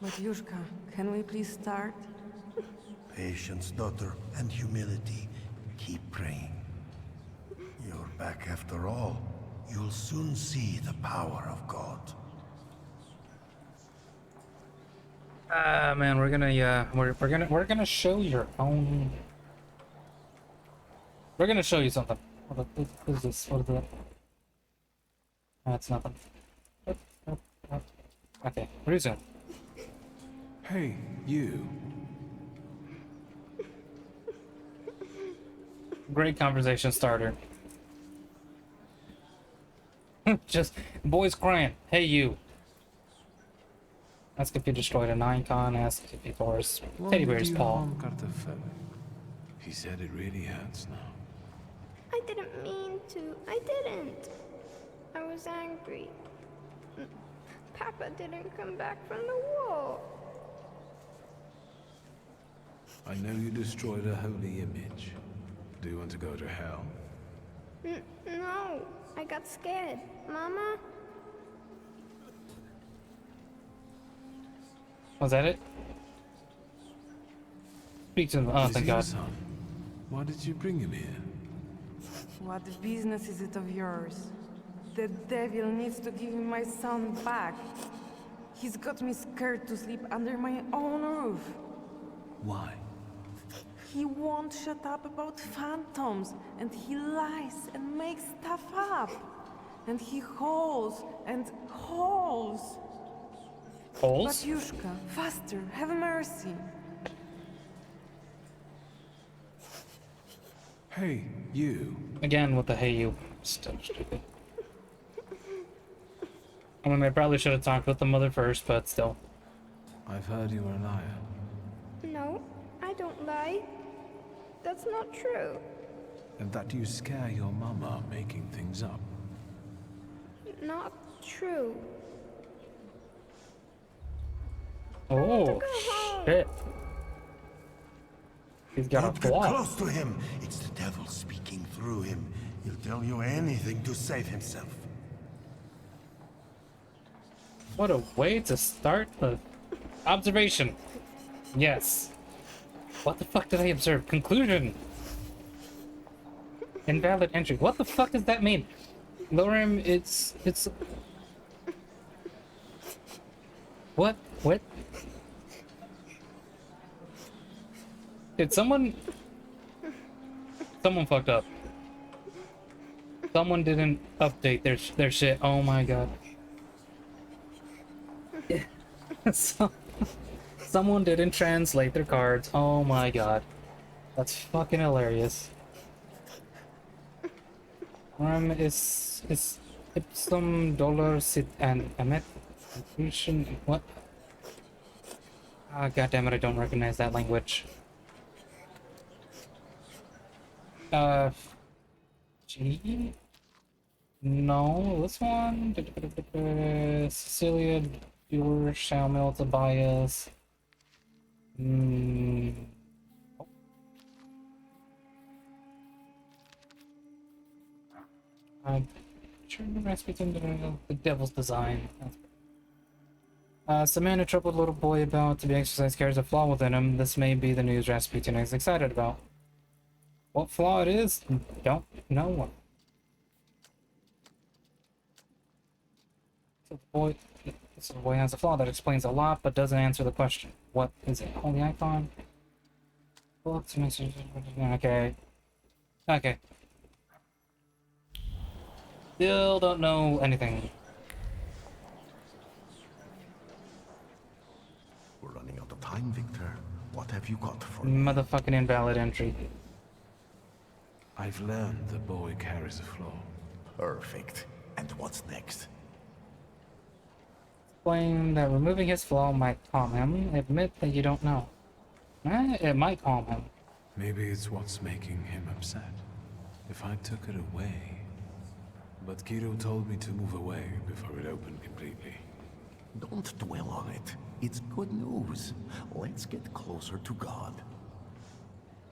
Speaker 9: Matyushka, can we please start?
Speaker 10: Patience, daughter, and humility. Keep praying. You're back after all. You'll soon see the power of God.
Speaker 1: Man, we're gonna show your own. We're gonna show you something. What is this? What is that? That's nothing. Okay, resume.
Speaker 2: Hey, you.
Speaker 1: Great conversation starter. Just boys crying. Hey, you. Ask if you destroyed an icon. Ask if you tore his teddy bear's paw.
Speaker 2: He said it really hurts now.
Speaker 11: I didn't mean to. I didn't. I was angry. Papa didn't come back from the war.
Speaker 2: I know you destroyed a holy image. Do you want to go to hell?
Speaker 11: No, I got scared. Mama?
Speaker 1: Was that it? Speak to him. Oh,
Speaker 2: Is
Speaker 1: thank
Speaker 2: he your
Speaker 1: God.
Speaker 2: son? Why did you bring him here?
Speaker 9: What business is it of yours? The devil needs to give me my son back. He's got me scared to sleep under my own roof.
Speaker 2: Why?
Speaker 9: He won't shut up about phantoms, and he lies and makes stuff up. And he holes and holes.
Speaker 1: Holes?
Speaker 9: Batyushka, faster, have mercy.
Speaker 2: Hey, you.
Speaker 1: Again with the hey you. Still stupid. I mean, I probably should have talked with the mother first, but still.
Speaker 2: I've heard you were a liar.
Speaker 11: No, I don't lie. That's not true.
Speaker 2: And that you scare your mama making things up.
Speaker 11: Not true.
Speaker 1: Oh, shit. He's got
Speaker 10: Don't
Speaker 1: a
Speaker 10: get
Speaker 1: flaw.
Speaker 10: close to him. It's the devil speaking through him. He'll tell you anything to save himself.
Speaker 1: What a way to start the observation. Yes. What the fuck did I observe? Conclusion. Invalid entry. What the fuck does that mean? Lorem, it's... What? What? Did someone fucked up. Someone didn't update their shit. Oh my god. Someone didn't translate their cards. Oh my god. That's fucking hilarious. Is ipsum dollar sit and emet inclusion what? Ah, god damn it, I don't recognize that language. G? No, this one. Cecilia, Bueller, Shamil, Tobias. Sure, the Rasputin, the Devil's Design. Some man, a troubled little boy about to be exercised carries a flaw within him. This may be the news Rasputin is excited about. What flaw it is, don't know. So the boy has a flaw that explains a lot, but doesn't answer the question. What is it? Holy icon? Books, messages. Okay. Okay. Still don't know anything.
Speaker 8: We're running out of time, Victor. What have you got for me?
Speaker 1: Motherfucking invalid entry.
Speaker 2: I've learned the boy carries a flaw.
Speaker 8: Perfect. And what's next?
Speaker 1: Explain that removing his flaw might calm him. Admit that you don't know. It might calm him.
Speaker 2: Maybe it's what's making him upset. If I took it away... But Kiro told me to move away before it opened completely.
Speaker 8: Don't dwell on it. It's good news. Let's get closer to God.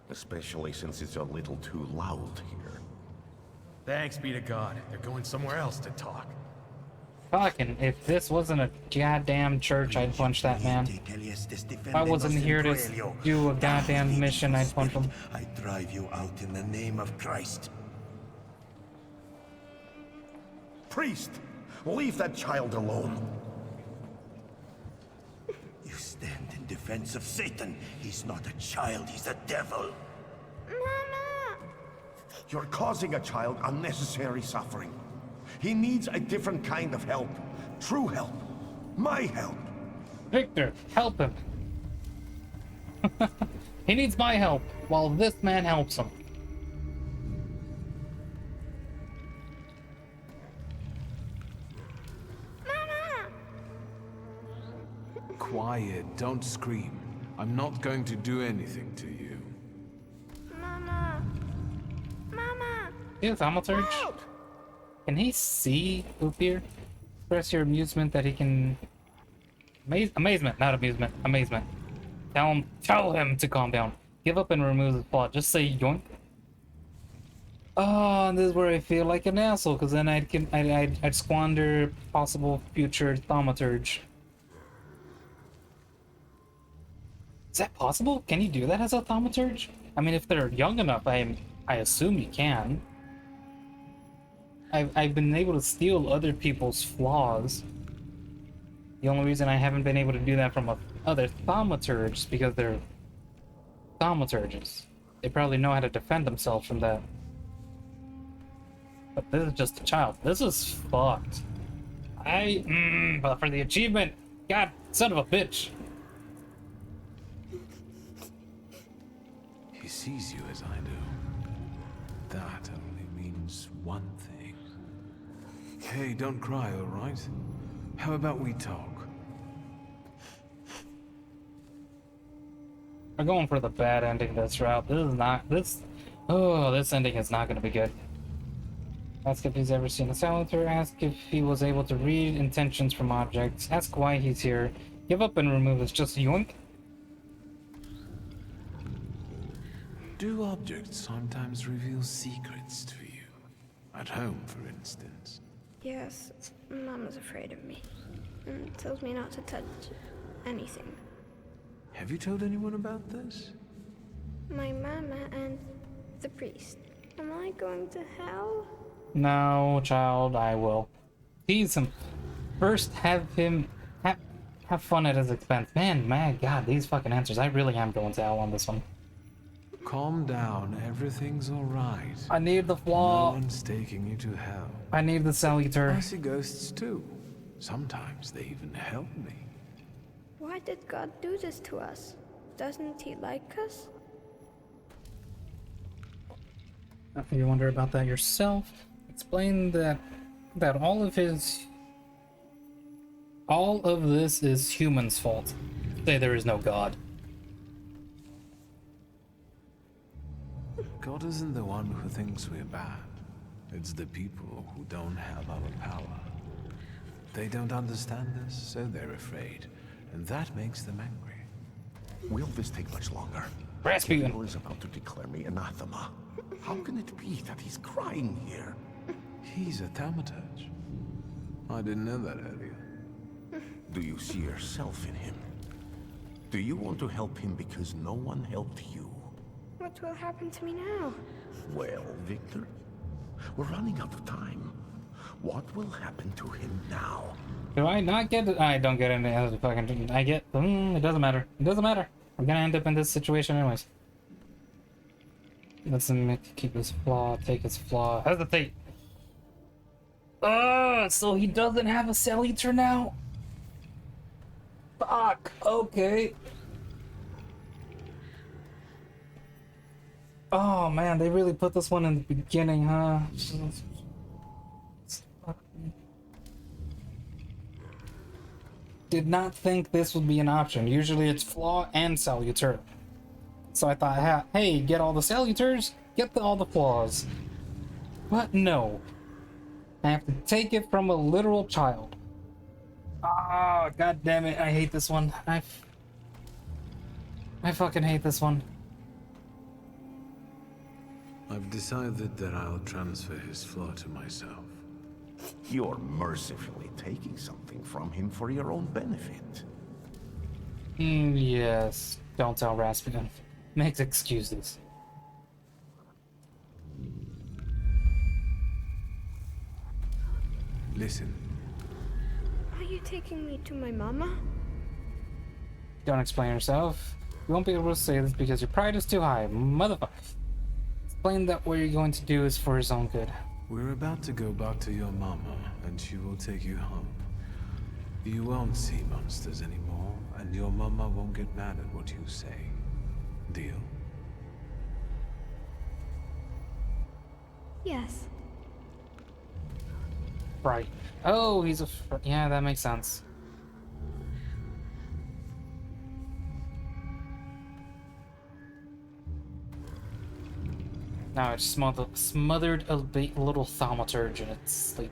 Speaker 8: Especially since it's a little too loud here.
Speaker 12: Thanks be to God. They're going somewhere else to talk.
Speaker 1: Fucking, if this wasn't a goddamn church, I'd punch that man. If I wasn't here to do a goddamn mission, I'd punch him.
Speaker 10: I drive you out in the name of Christ.
Speaker 8: Priest! Leave that child alone.
Speaker 10: You stand in defense of Satan. He's not a child, he's a devil.
Speaker 11: Mama!
Speaker 8: You're causing a child unnecessary suffering. He needs a different kind of help. True help. My help.
Speaker 1: Victor, help him. He needs my help, while this man helps him.
Speaker 11: Mama!
Speaker 2: Quiet, don't scream. I'm not going to do anything to you.
Speaker 11: Mama! Mama!
Speaker 1: Is Thaumaturge?
Speaker 11: Help!
Speaker 1: Can he see Upier? Express your amusement that he can... Amazement, not amusement. Amazement. Tell him to calm down. Give up and remove his plot. Just say yoink. Oh, and this is where I feel like an asshole, because then I'd squander possible future Thaumaturge. Is that possible? Can you do that as a Thaumaturge? I mean, if they're young enough, I assume you can. I've been able to steal other people's flaws. The only reason I haven't been able to do that from other Thaumaturges is because they're Thaumaturges. They probably know how to defend themselves from that. But this is just a child. This is fucked. But for the achievement, God, son of a bitch.
Speaker 2: He sees you as I do. That only means one thing. Hey, don't cry, alright? How about we talk?
Speaker 1: We're going for the bad ending this route. This ending is not gonna be good. Ask if he's ever seen a Salutator. Ask if he was able to read intentions from objects. Ask why he's here. Give up and remove this. Just yoink.
Speaker 2: Do objects sometimes reveal secrets to you? At home, for instance.
Speaker 11: Yes, Mama's afraid of me. And tells me not to touch anything.
Speaker 2: Have you told anyone about this?
Speaker 11: My mama and the priest. Am I going to hell?
Speaker 1: No, child, I will tease him. First, have him have fun at his expense. Man, my God, these fucking answers. I really am going to hell on this one.
Speaker 2: Calm down, everything's alright.
Speaker 1: I need the
Speaker 2: No
Speaker 1: flaw.
Speaker 2: one's taking you to hell.
Speaker 1: I need the saluter.
Speaker 2: I see ghosts too. Sometimes they even help me.
Speaker 11: Why did God do this to us? Doesn't he like us?
Speaker 1: If you wonder about that yourself, explain that all of this is humans' fault. Say there is no God.
Speaker 2: God isn't the one who thinks we're bad. It's the people who don't have our power. They don't understand us, so they're afraid. And that makes them angry.
Speaker 8: Will this take much longer?
Speaker 1: Rasputin
Speaker 8: Kirill is about to declare me anathema. How can it be that he's crying here?
Speaker 2: He's a thaumaturge. I didn't know that earlier.
Speaker 8: Do you see yourself in him? Do you want to help him because no one helped you?
Speaker 11: What will happen to me now?
Speaker 8: Well, Victor, we're running out of time. What will happen to him now?
Speaker 1: Do I not get it? I don't get any other fucking. I get. It doesn't matter. It doesn't matter. I'm gonna end up in this situation anyways. Let's keep his flaw. Take his flaw. Hesitate. So he doesn't have a saluter now? Fuck. Okay. Oh man, they really put this one in the beginning, huh? Did not think this would be an option. Usually it's flaw and saluter. So I thought, hey, get all the saluters, get all the flaws. But no. I have to take it from a literal child. Ah, god damn it, I hate this one. I fucking hate this one.
Speaker 2: I've decided that I'll transfer his flaw to myself.
Speaker 8: You're mercifully taking something from him for your own benefit.
Speaker 1: Yes. Don't tell Rasputin. Makes excuses.
Speaker 2: Listen.
Speaker 11: Are you taking me to my mama?
Speaker 1: Don't explain yourself. You won't be able to say this because your pride is too high, motherfucker. Explain that what you're going to do is for his own good.
Speaker 2: We're about to go back to your mama, and she will take you home. You won't see monsters anymore, and your mama won't get mad at what you say. Deal?
Speaker 11: Yes.
Speaker 1: Right. Oh, he's a... Yeah, that makes sense. Now it's smothered a little thaumaturge in its sleep.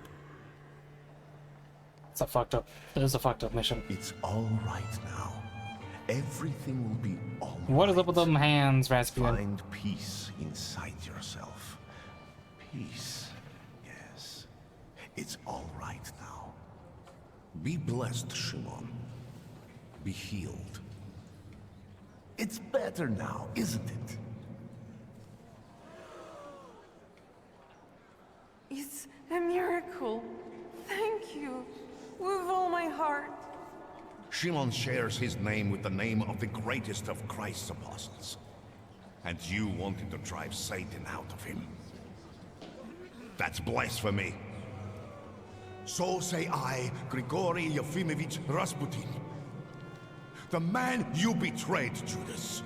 Speaker 1: It's a fucked up. It is a fucked up mission.
Speaker 8: It's all right now. Everything will be all right.
Speaker 1: What is up with them hands, Rasputin?
Speaker 8: Find peace inside yourself. Peace. Yes. It's all right now. Be blessed, Shimon. Be healed. It's better now, isn't it?
Speaker 9: It's a miracle. Thank you. With all my heart.
Speaker 8: Shimon shares his name with the name of the greatest of Christ's apostles. And you wanted to drive Satan out of him. That's blasphemy. So say I, Grigory Yefimovich Rasputin. The man you betrayed, Judas.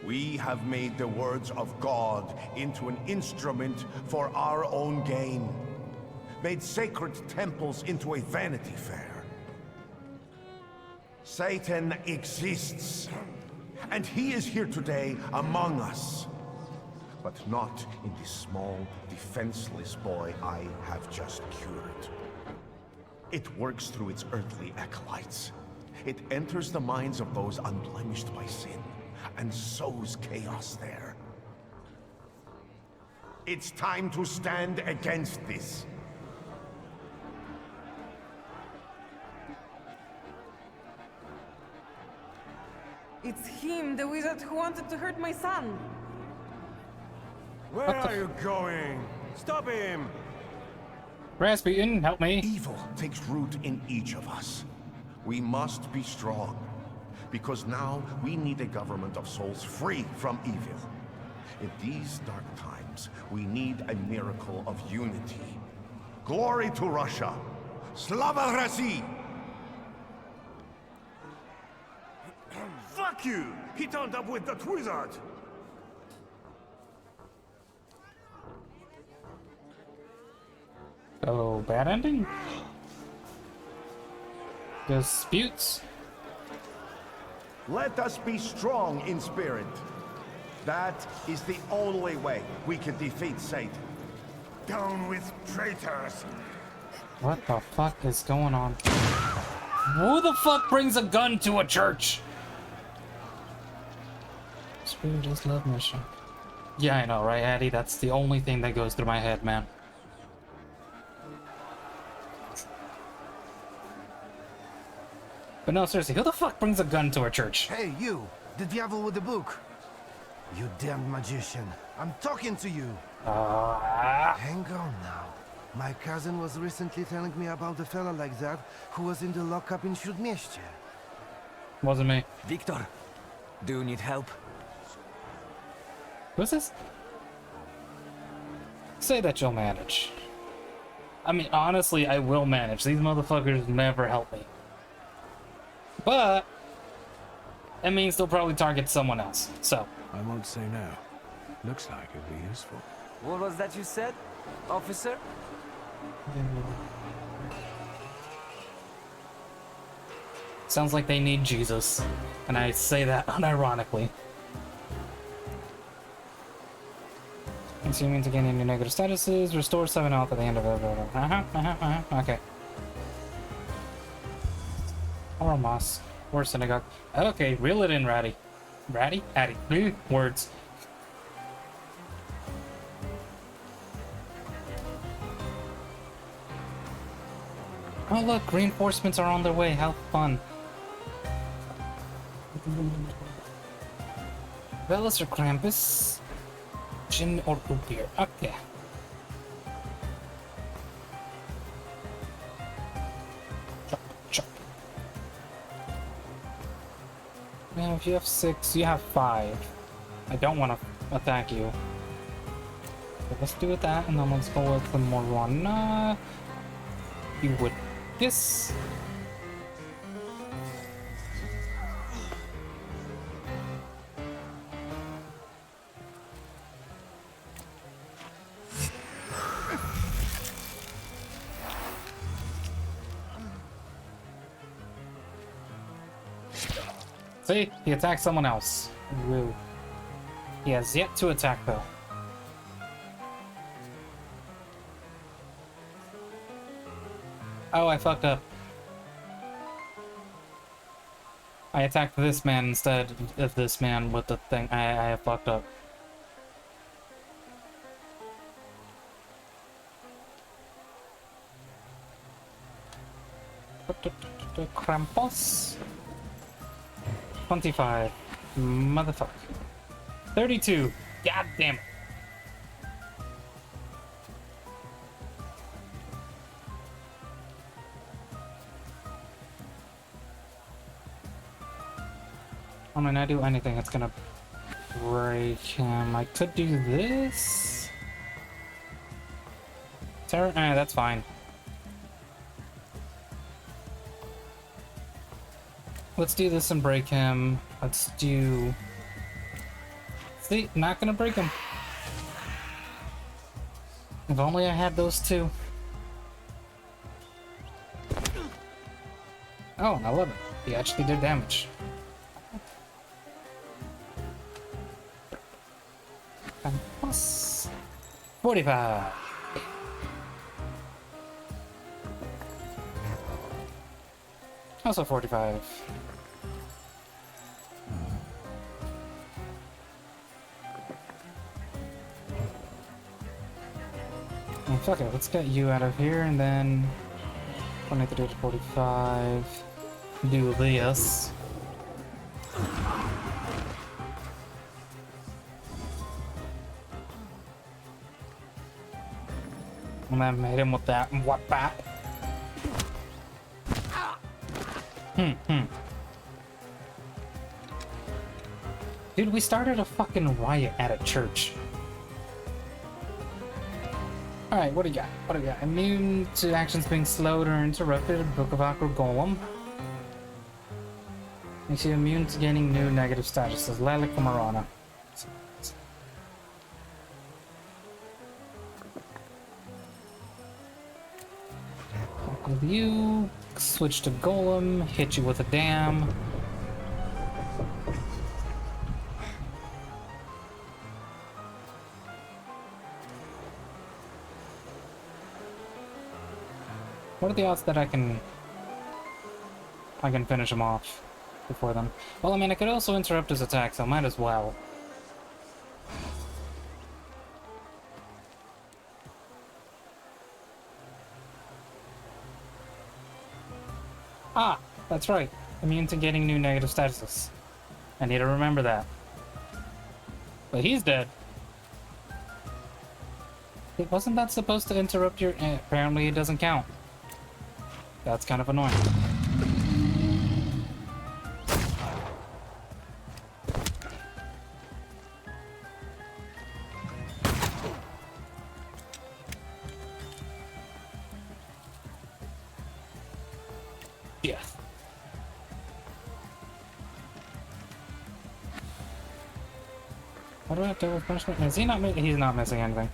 Speaker 8: We have made the words of God into an instrument for our own gain. Made sacred temples into a vanity fair. Satan exists, and he is here today among us. But not in the small, defenseless boy I have just cured. It works through its earthly acolytes. It enters the minds of those unblemished by sin, and sows chaos there. It's time to stand against this.
Speaker 9: It's him, the wizard who wanted to hurt my son.
Speaker 4: Where are you going? Stop him!
Speaker 1: Rasputin, help me.
Speaker 8: Evil takes root in each of us. We must be strong, because now we need a government of souls free from evil. In these dark times, we need a miracle of unity. Glory to Russia! Slava России!
Speaker 10: Fuck you! He turned up with that wizard!
Speaker 1: Oh, bad ending? Disputes?
Speaker 8: Let us be strong in spirit. That is the only way we can defeat Satan.
Speaker 10: Down with traitors!
Speaker 1: What the fuck is going on? Who the fuck brings a gun to a church? Spirit love mission. Yeah, I know, right, Addy? That's the only thing that goes through my head, man. But no, seriously, who the fuck brings a gun to a church?
Speaker 10: Hey, you! The devil with the book! You damned magician! I'm talking to you! Hang on now. My cousin was recently telling me about a fella like that who was in the lockup in Śródmieście.
Speaker 1: Wasn't me.
Speaker 13: Victor, do you need help?
Speaker 1: Who's this? Say that you'll manage. I mean, honestly, I will manage. These motherfuckers never help me. But it means they'll probably target someone else, so.
Speaker 2: I won't say no. Looks like it'd be useful.
Speaker 13: What was that you said, officer?
Speaker 1: Sounds like they need Jesus. And I say that unironically. Consuming to gain any negative statuses, restore 7 health at the end of it. Okay. Or Moss. Or Synagogue. Okay, reel it in, Ratty. Ratty? Addy. Words. Oh look, reinforcements are on their way. How fun. Velas or Krampus? Gin or root beer? Okay. Chop, chop. Now, if you have 6, you have 5. I don't want to attack you. So let's do that, and then let's go with the Morana. You would this. See? He attacked someone else. Woo. He has yet to attack, though. Oh, I fucked up. I attacked this man instead of this man with the thing. I fucked up. Krampus. 25. Motherfucker. 32. God damn it. I mean, I do anything, it's gonna break him. I could do this. Terror? That's fine. Let's do this and break him. Let's do... See, not gonna break him. If only I had those two. Oh, I love it. He actually did damage. And plus 45. Also 45. Fuck it, let's get you out of here and then 23 to 45. Do this. And then hit him with that and what that. Dude, we started a fucking riot at a church. Alright, what do you got? What do you got? Immune to actions being slowed or interrupted. Book of Aqua Golem. Makes you immune to gaining new negative statuses. Lalic Marana. With you, switch to Golem, hit you with a dam. What are the odds that I can finish him off before then? Well, I mean, I could also interrupt his attack, so I might as well. Ah, that's right. Immune to getting new negative statuses. I need to remember that. But he's dead. Wasn't that supposed to interrupt your... apparently it doesn't count. That's kind of annoying. Yeah. What do I have to do with punishment? Is he not? He's not missing anything.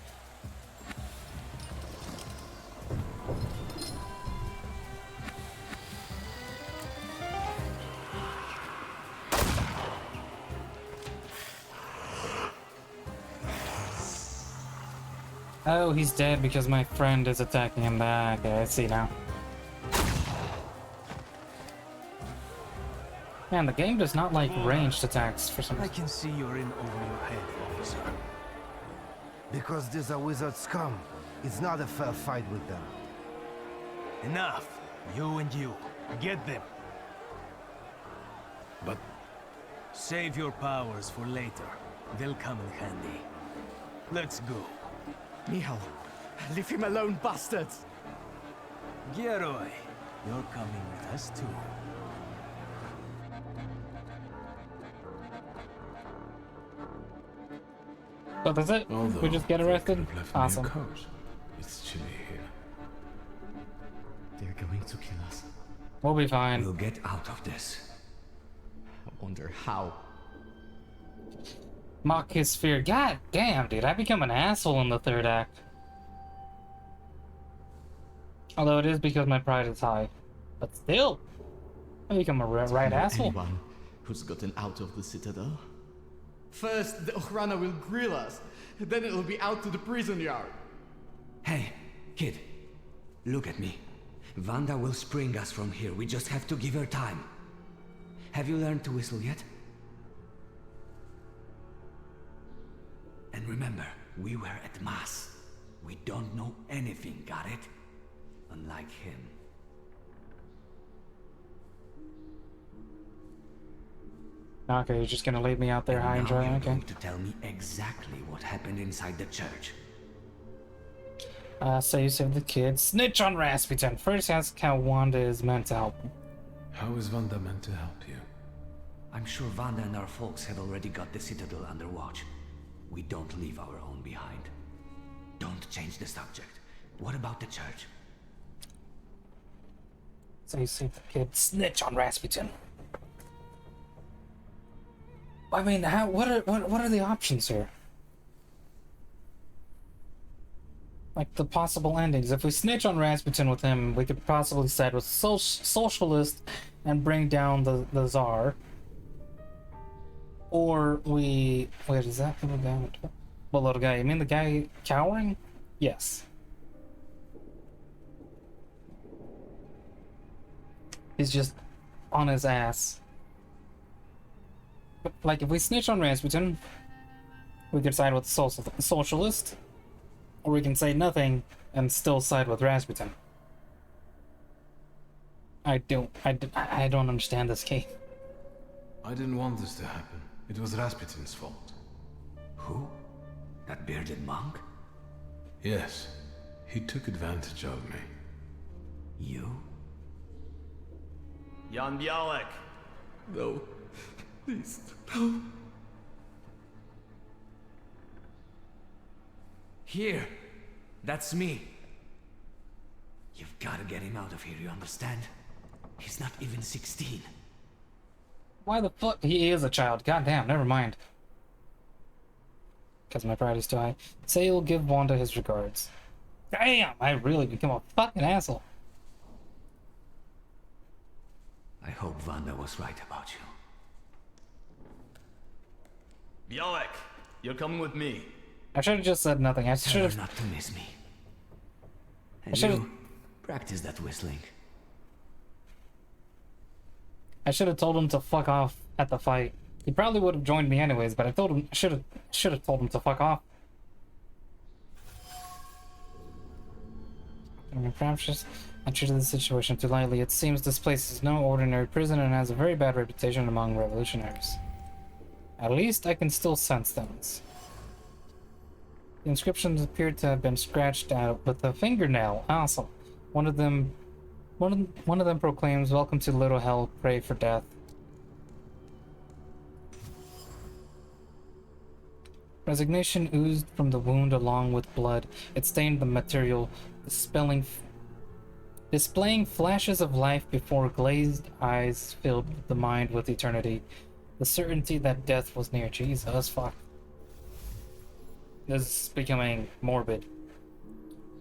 Speaker 1: Oh, he's dead because my friend is attacking him back. Okay, I see now. Man, the game does not like ranged attacks for some reason.
Speaker 10: I can see you're in over your head, officer. Because these are wizard scum. It's not a fair fight with them.
Speaker 12: Enough. You and you. Get them.
Speaker 2: But
Speaker 12: Save your powers for later. They'll come in handy. Let's go.
Speaker 14: Michal, leave him alone, bastards!
Speaker 12: Geroy, you're coming with us too.
Speaker 1: So that's it? We just get arrested? Awesome.
Speaker 2: It's chilly here.
Speaker 14: They're going to kill us.
Speaker 1: We'll be fine.
Speaker 14: We'll get out of this. I wonder how.
Speaker 1: Mock his fear. God damn, dude. I become an asshole in the third act. Although it is because my pride is high. But still, I become a right asshole.
Speaker 14: Anyone who's gotten out of the Citadel? First, the Ochrana will grill us. Then it'll be out to the prison yard.
Speaker 15: Hey, kid. Look at me. Vanda will spring us from here. We just have to give her time. Have you learned to whistle yet? And remember, we were at Mass. We don't know anything, got it? Unlike him.
Speaker 1: Okay, you're just gonna leave me out there high and dry,
Speaker 15: You're
Speaker 1: okay.
Speaker 15: going to tell me exactly what happened inside the church.
Speaker 1: So you saved the kid. Snitch on Rasputin. First ask how Wanda is meant to help him.
Speaker 2: How is Vanda meant to help you?
Speaker 15: I'm sure Vanda and our folks have already got the Citadel under watch. We don't leave our own behind. Don't change the subject. What about the church?
Speaker 1: So you saved the kid. Snitch on Rasputin. I mean, what are the options here? Like the possible endings. If we snitch on Rasputin with him, we could possibly side with socialist and bring down the Tsar. Or we... Wait, is that little guy? What little guy? You mean the guy cowering? Yes. He's just on his ass. But, like, if we snitch on Rasputin, we could side with the socialist. Or we can say nothing and still side with Rasputin. I don't understand this game.
Speaker 2: I didn't want this to happen. It was Rasputin's fault.
Speaker 15: Who? That bearded monk?
Speaker 2: Yes. He took advantage of me.
Speaker 15: You?
Speaker 14: Jan Bialek! No. Please, no.
Speaker 15: Here! That's me! You've gotta get him out of here, you understand? He's not even 16.
Speaker 1: Why the fuck? He is a child. Goddamn, never mind. Because my pride is too high. Say you'll give Wanda his regards. Damn, I really become a fucking asshole.
Speaker 15: I hope Wanda was right about you.
Speaker 14: Bialek, you're coming with me.
Speaker 1: I should have just said nothing. I should have
Speaker 15: not to miss me. And
Speaker 1: I should've-
Speaker 15: you, practice that whistling.
Speaker 1: I should have told him to fuck off at the fight. He probably would have joined me anyways, but I told him I should have told him to fuck off. I mean, perhaps just I treated the situation too lightly. It seems this place is no ordinary prison and has a very bad reputation among revolutionaries. At least I can still sense things. The inscriptions appeared to have been scratched out with a fingernail. Awesome. One of them proclaims, "Welcome to Little Hell, pray for death." Resignation oozed from the wound along with blood. It stained the material, displaying flashes of life before glazed eyes filled the mind with eternity. The certainty that death was near. Jesus, fuck. This is becoming morbid.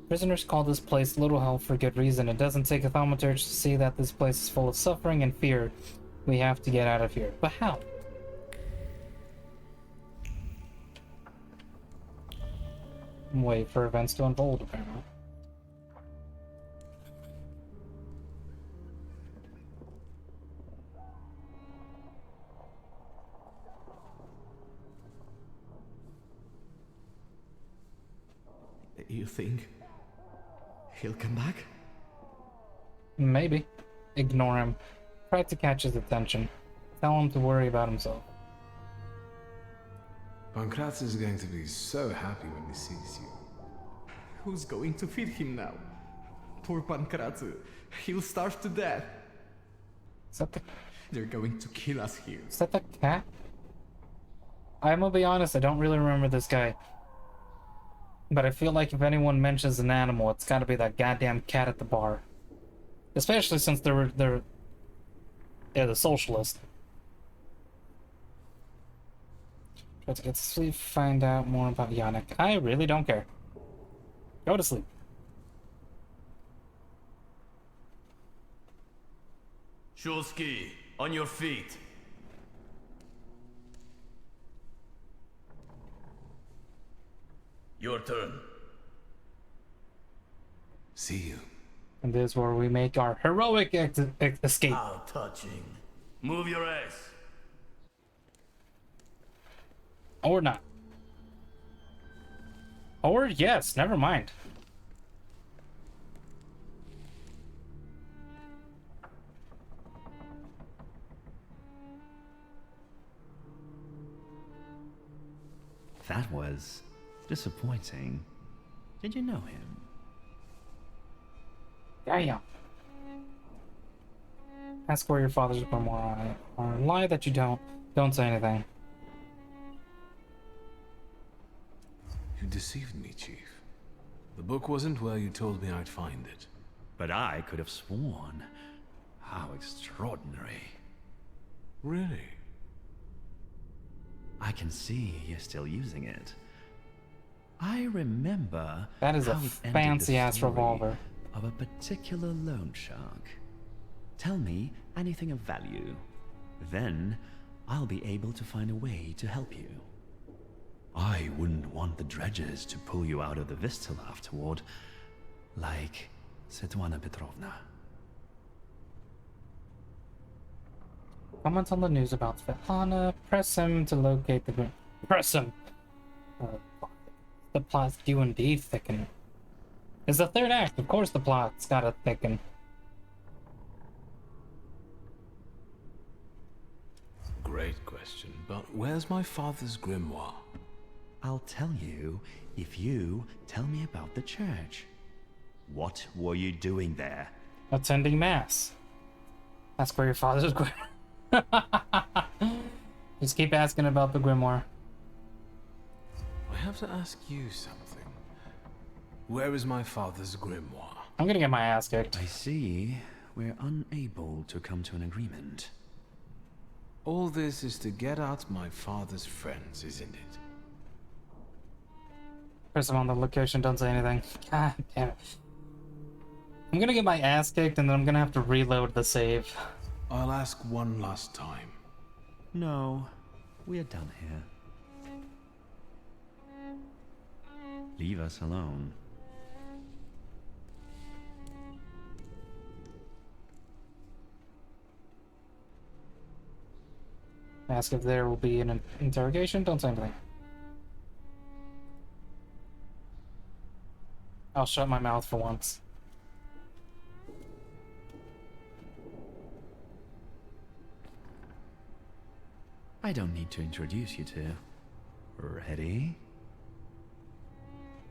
Speaker 1: Prisoners call this place Little Hell for good reason. It doesn't take a thaumaturge to see that this place is full of suffering and fear. We have to get out of here. But how? Wait for events to unfold, apparently.
Speaker 14: You think he'll come back?
Speaker 1: Maybe. Ignore him. Try to catch his attention. Tell him to worry about himself.
Speaker 2: Pancratis is going to be so happy when he sees you.
Speaker 14: Who's going to feed him now? Poor Pancratis. He'll starve to death.
Speaker 1: Is that the...
Speaker 14: They're going to kill us here.
Speaker 1: Is that the cat? I'm gonna be honest, I don't really remember this guy. But I feel like if anyone mentions an animal, it's gotta be that goddamn cat at the bar. Especially since they're the socialist. Try to get to sleep, find out more about Yannick. I really don't care. Go to sleep.
Speaker 14: Shulsky, on your feet. Your turn.
Speaker 2: See you.
Speaker 1: And this is where we make our heroic escape.
Speaker 14: How touching. Move your ass.
Speaker 1: Or not. Or yes, never mind.
Speaker 16: That was disappointing. Did you know him?
Speaker 1: Damn. Ask where your father's been more on it. Or lie that you don't. Don't say anything.
Speaker 2: You deceived me, Chief. The book wasn't where you told me I'd find it.
Speaker 16: But I could have sworn. How extraordinary.
Speaker 2: Really?
Speaker 16: I can see you're still using it. I remember
Speaker 1: that is a
Speaker 16: how it ended
Speaker 1: fancy-ass
Speaker 16: the story
Speaker 1: revolver.
Speaker 16: Of a particular loan shark. Tell me anything of value. Then I'll be able to find a way to help you. I wouldn't want the dredgers to pull you out of the Vistil afterward, like Svetlana Petrovna.
Speaker 1: Comment on the news about Svetlana. Press him to locate the... Press him! The plots do indeed thicken. It's the third act. Of course the plot's gotta thicken.
Speaker 2: Great question, but where's my father's grimoire?
Speaker 16: I'll tell you if you tell me about the church. What were you doing there?
Speaker 1: Attending mass. Ask where your father's grimoire. Just keep asking about the grimoire.
Speaker 2: I have to ask you something. Where is my father's grimoire?
Speaker 1: I'm gonna get my ass kicked.
Speaker 16: I see. We're unable to come to an agreement.
Speaker 2: All this is to get at my father's friends, isn't it?
Speaker 1: First of all, the location, don't say anything. God damn it. I'm gonna get my ass kicked and then I'm gonna have to reload the save.
Speaker 2: I'll ask one last time.
Speaker 16: No, we are done here. Leave us alone.
Speaker 1: Ask if there will be an interrogation, don't say anything. I'll shut my mouth for once.
Speaker 16: I don't need to introduce you to. Ready?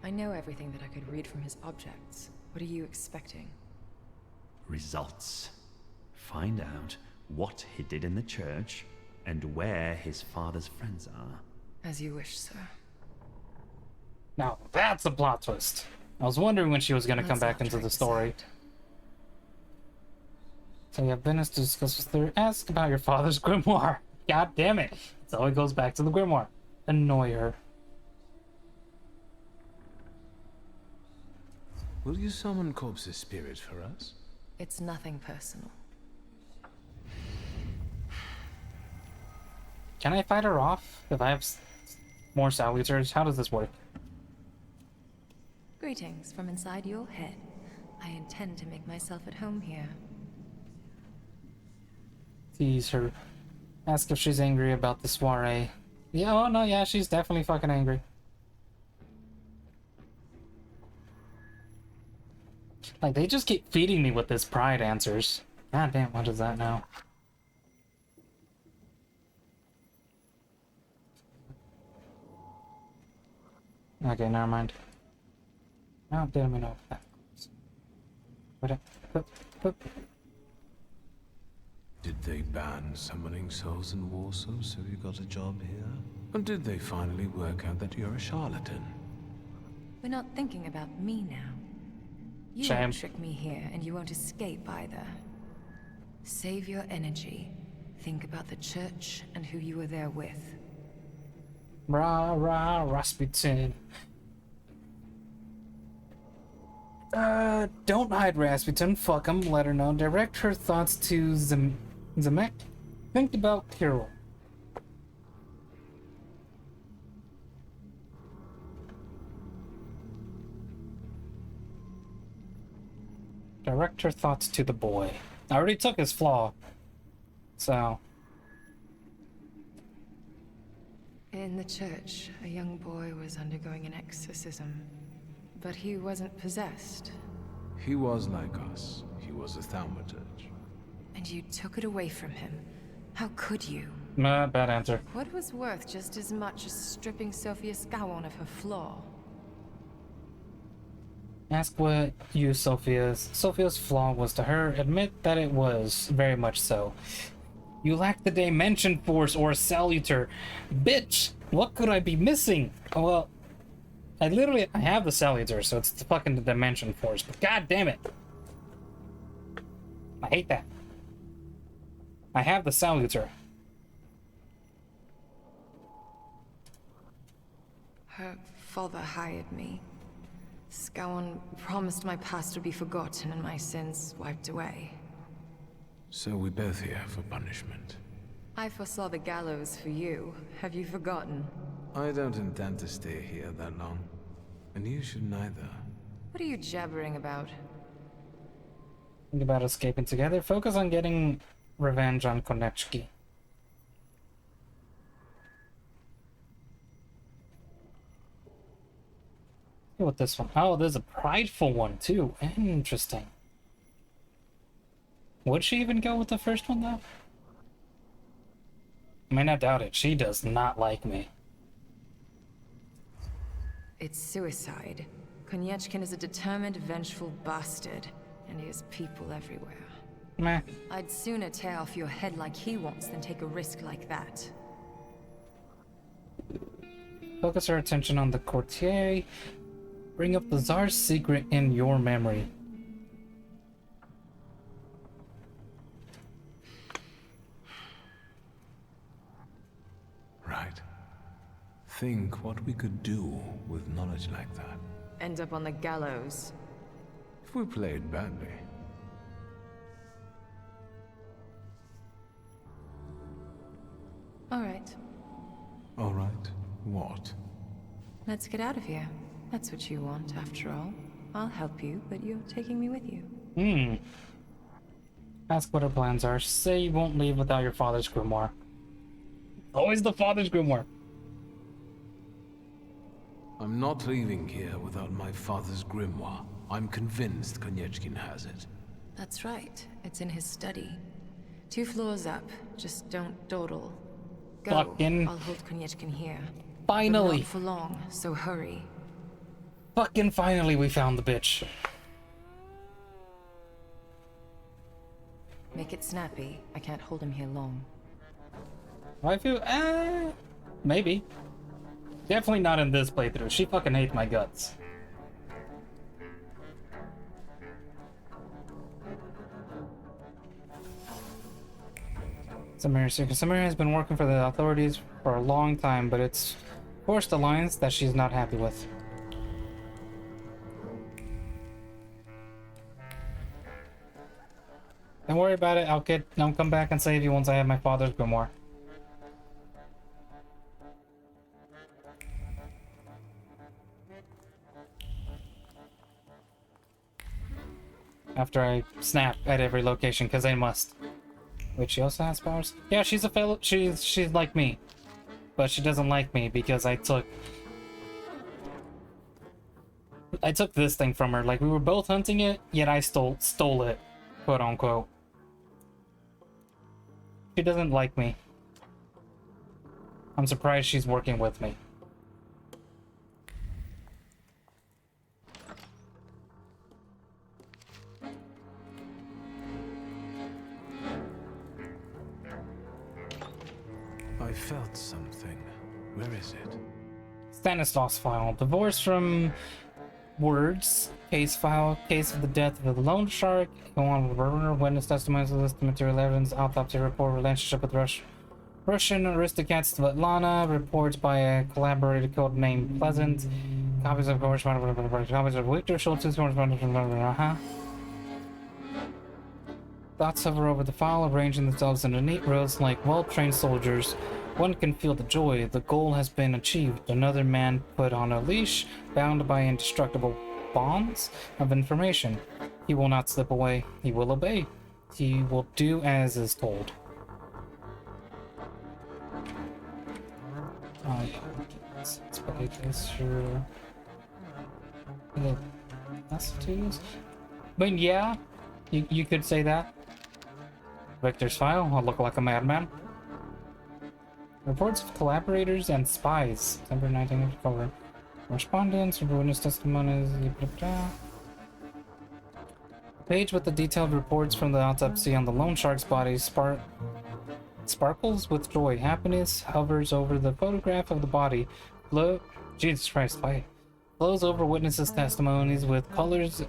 Speaker 17: I know everything that I could read from his objects. What are you expecting?
Speaker 16: Results. Find out what he did in the church and where his father's friends are.
Speaker 17: As you wish, sir.
Speaker 1: Now that's a plot twist. I was wondering when she was gonna come back into the story. So you have business to discuss with her. Ask about your father's grimoire. God damn it. So it goes back to the grimoire. Annoy her.
Speaker 2: Will you summon Corpse's spirit for us?
Speaker 17: It's nothing personal.
Speaker 1: Can I fight her off if I have more salutors? How does this work?
Speaker 17: Greetings from inside your head. I intend to make myself at home here.
Speaker 1: Tease her. Ask if she's angry about the soiree. Yeah, oh no, yeah, she's definitely fucking angry. Like, they just keep feeding me with this pride answers. God damn, what is that now? Okay, never mind. Oh, damn it, no. What?
Speaker 2: Did they ban summoning souls in Warsaw so you got a job here? Or did they finally work out that you're a charlatan?
Speaker 17: We're not thinking about me now. You
Speaker 1: Shame.
Speaker 17: won't trick me here, and you won't escape either. Save your energy. Think about the church and who you were there with.
Speaker 1: Rah, rah, Rasputin. Don't hide Rasputin. Fuck him. Let her know. Direct her thoughts to Zemek. Think about Kirill. Direct her thoughts to the boy. I already took his flaw. So.
Speaker 17: In the church, a young boy was undergoing an exorcism. But he wasn't possessed.
Speaker 2: He was like us. He was a thaumaturge.
Speaker 17: And you took it away from him. How could you?
Speaker 1: Nah, bad answer.
Speaker 17: What was worth just as much as stripping Sophia Skowon of her flaw?
Speaker 1: Ask what Sophia's flaw was to her. Admit that it was very much so. You lack the dimension force or a salutor. Bitch, what could I be missing? Oh, well, I have the salutor, so it's the fucking dimension force, but god damn it. I hate that. I have the salutor.
Speaker 17: Her father hired me. Skowon promised my past would be forgotten and my sins wiped away.
Speaker 2: So we both here for punishment.
Speaker 17: I foresaw the gallows for you. Have you forgotten?
Speaker 2: I don't intend to stay here that long. And you should neither.
Speaker 17: What are you jabbering about?
Speaker 1: Think about escaping together. Focus on getting revenge on Konechki. What this one? Oh, there's a prideful one too. Interesting. Would she even go with the first one though? I mean, I doubt it. She does not like me.
Speaker 17: It's suicide. Konyechkin is a determined, vengeful bastard, and he has people everywhere.
Speaker 1: Meh.
Speaker 17: I'd sooner tear off your head like he wants than take a risk like that.
Speaker 1: Focus our attention on the courtier. Bring up the Tsar's secret in your memory.
Speaker 2: Right. Think what we could do with knowledge like that.
Speaker 17: End up on the gallows.
Speaker 2: If we played badly.
Speaker 17: All right,
Speaker 2: All right. What?
Speaker 17: let's get out of here. That's what you want, after all. I'll help you, but you're taking me with you.
Speaker 1: Ask what her plans are. Say you won't leave without your father's grimoire. Always the father's grimoire.
Speaker 2: I'm not leaving here without my father's grimoire. I'm convinced Konyechkin has it.
Speaker 17: That's right. It's in his study. 2 floors up. Just don't dawdle. Go.
Speaker 1: Fucking-
Speaker 17: I'll hold Konyechkin here.
Speaker 1: Finally.
Speaker 17: But not for long, so hurry.
Speaker 1: Fucking finally we found the bitch.
Speaker 17: Make it snappy. I can't hold him here long.
Speaker 1: I feel, maybe. Definitely not in this playthrough. She fucking hates my guts. Samira has been working for the authorities for a long time, but it's forced alliance that she's not happy with. Don't worry about it. I'll come back and save you once I have my father's grimoire. After I snap at every location, because I must. Wait, she also has powers? Yeah, she's a fellow. She's like me, but she doesn't like me because I took this thing from her. Like, we were both hunting it, yet I stole it, quote unquote. She doesn't like me. I'm surprised she's working with me.
Speaker 2: I felt something. Where is it?
Speaker 1: Stanislaus file. Divorce from words. Case file. Case of the death of the loan shark. Go on with murder. Witness testimonies. List of material evidence. Autopsy report. Relationship with Russian aristocrat Svetlana. Reports by a collaborator code named Pleasant. Copies of correspondence. Copies of Victor Schultz's correspondence. Thoughts hover over the file, arranging themselves into neat rows like well-trained soldiers. One can feel the joy. The goal has been achieved. Another man put on a leash, bound by indestructible bonds of information. He will not slip away. He will obey. He will do as is told. Let's play this for the messages. But yeah, you could say that. Victor's file. I'll look like a madman. Reports of collaborators and spies. September 1984. Correspondence, witness testimonies. Page with the detailed reports from the autopsy on the loan shark's body sparkles with joy. Happiness hovers over the photograph of the body. Jesus Christ, why? Flows over witnesses' testimonies with colors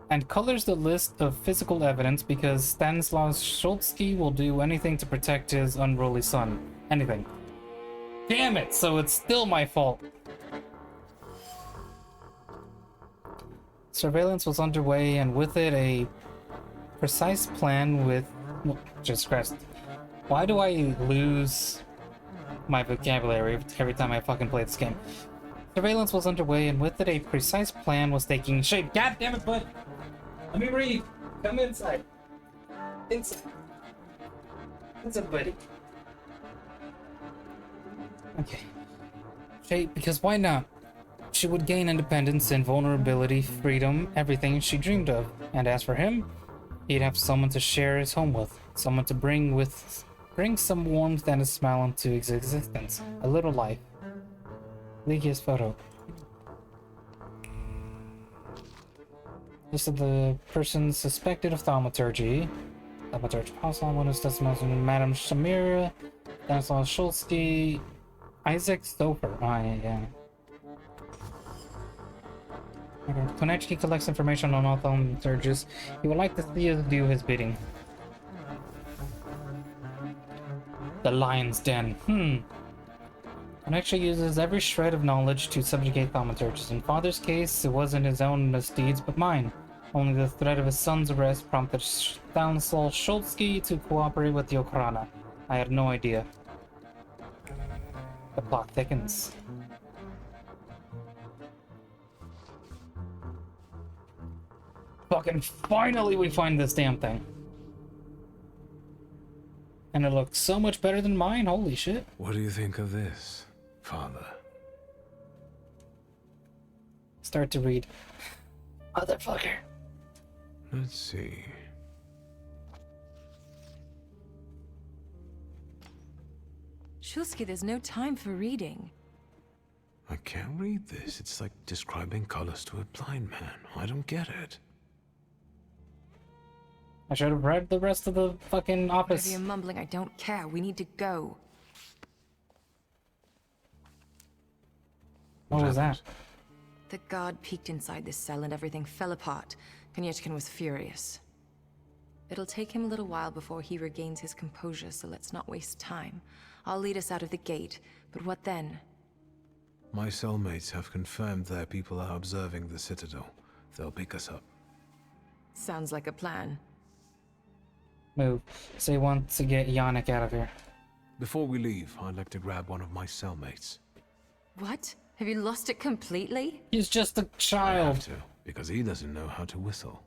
Speaker 1: and colors the list of physical evidence because Stanislaus Schultzky will do anything to protect his unruly son. Anything. Damn it, so it's still my fault. Surveillance was underway, and with it a precise plan with... Jesus Christ. Why do I lose my vocabulary every time I fucking play this game? Surveillance was underway, and with it a precise plan was taking shape. God damn it, bud! Let me read! Come inside. Inside. Inside, buddy. Okay. Shape, because why not? She would gain independence, invulnerability, freedom, everything she dreamed of. And as for him, he'd have someone to share his home with, someone to bring some warmth and a smile into his existence, a little life. Ligia's photo. List of the persons suspected of thaumaturgy. Thaumaturge Pausal, one who's testimonies from Madame Shamira, Stanislaw Shulsky, Isaac Stouffer. Yeah. Okay. Konechki collects information on all thaumaturges. He would like to see us do his bidding. The Lion's Den. Konechki uses every shred of knowledge to subjugate thaumaturges. In Father's case, it wasn't his own misdeeds, but mine. Only the threat of his son's arrest prompted Stanislaw Shulsky to cooperate with the Okhrana. I had no idea. The plot thickens. Fucking finally we find this damn thing. And it looks so much better than mine, holy shit.
Speaker 2: What do you think of this, Father?
Speaker 1: Start to read. Motherfucker.
Speaker 2: Let's see.
Speaker 17: Shulsky, there's no time for reading.
Speaker 2: I can't read this. It's like describing colors to a blind man. I don't get it.
Speaker 1: I should have read the rest of the fucking office.
Speaker 17: Whatever you're mumbling, I don't care. We need to go.
Speaker 1: What was that?
Speaker 17: The guard peeked inside this cell and everything fell apart. Konyechkin was furious. It'll take him a little while before he regains his composure, so let's not waste time. I'll lead us out of the gate, but what then?
Speaker 2: My cellmates have confirmed their people are observing the Citadel. They'll pick us up.
Speaker 17: Sounds like a plan.
Speaker 1: Move. So you want to get Yannick out of here.
Speaker 2: Before we leave, I'd like to grab one of my cellmates.
Speaker 17: What? Have you lost it completely?
Speaker 1: He's just a
Speaker 2: I
Speaker 1: child.
Speaker 2: have to, because he doesn't know how to whistle.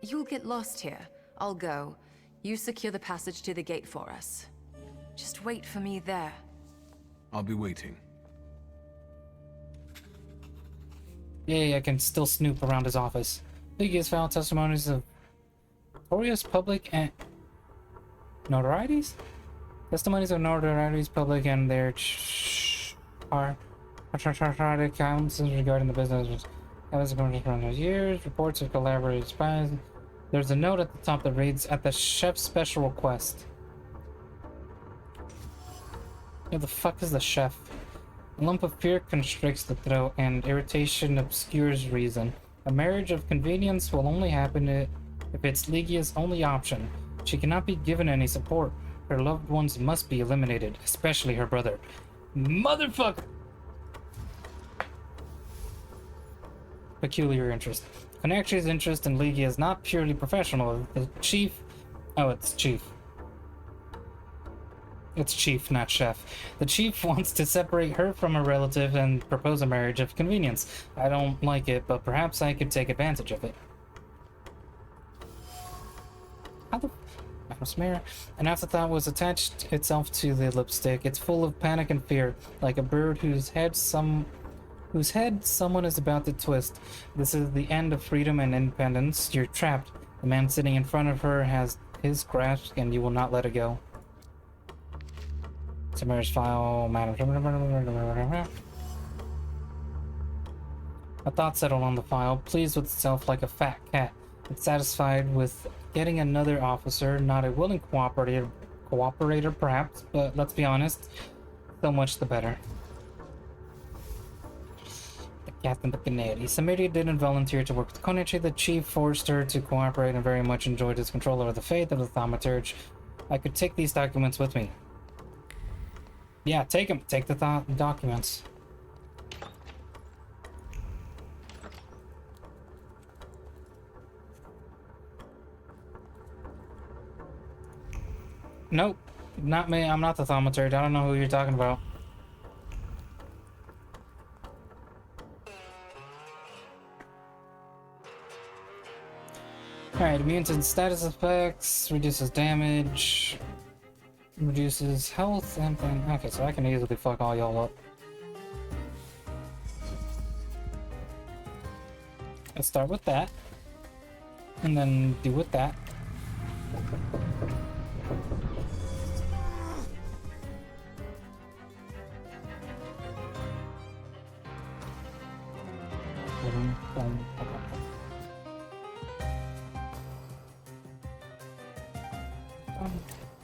Speaker 17: You'll get lost here. I'll go. You secure the passage to the gate for us. Just wait for me there.
Speaker 2: I'll be waiting.
Speaker 1: Yay, I can still snoop around his office. Biggest found testimonies of notorious public and notorieties? Testimonies of notorieties, public, and their accounts regarding the business. As going around those years, reports of collaborated spies. There's a note at the top that reads, "At the chef's special request." Who the fuck is the chef? A lump of fear constricts the throat, and irritation obscures reason. A marriage of convenience will only happen if it's Ligia's only option. She cannot be given any support. Her loved ones must be eliminated, especially her brother. Motherfucker! Peculiar interest. Konechki's interest in Ligia is not purely professional. The chief... Oh, it's chief. It's chief, not chef. The chief wants to separate her from her relative and propose a marriage of convenience. I don't like it, but perhaps I could take advantage of it. How the... Smear. An afterthought was attached itself to the lipstick. It's full of panic and fear, like a bird whose head someone is about to twist. This is the end of freedom and independence. You're trapped. The man sitting in front of her has his grasp, and you will not let it go. Samira's file, madam. A thought settled on the file, pleased with itself like a fat cat. It's satisfied with getting another officer, not a willing cooperator perhaps, but let's be honest, so much the better. The cat and the canary. Samira didn't volunteer to work with Konichi. The chief forced her to cooperate and very much enjoyed his control over the fate of the thaumaturge. I could take these documents with me. Yeah, take them. Take the documents. Nope. Not me. I'm not the thaumaturge. I don't know who you're talking about. Alright, immune to status effects, reduces damage, reduces health, and then... Okay, so I can easily fuck all y'all up. Let's start with that. And then do with that.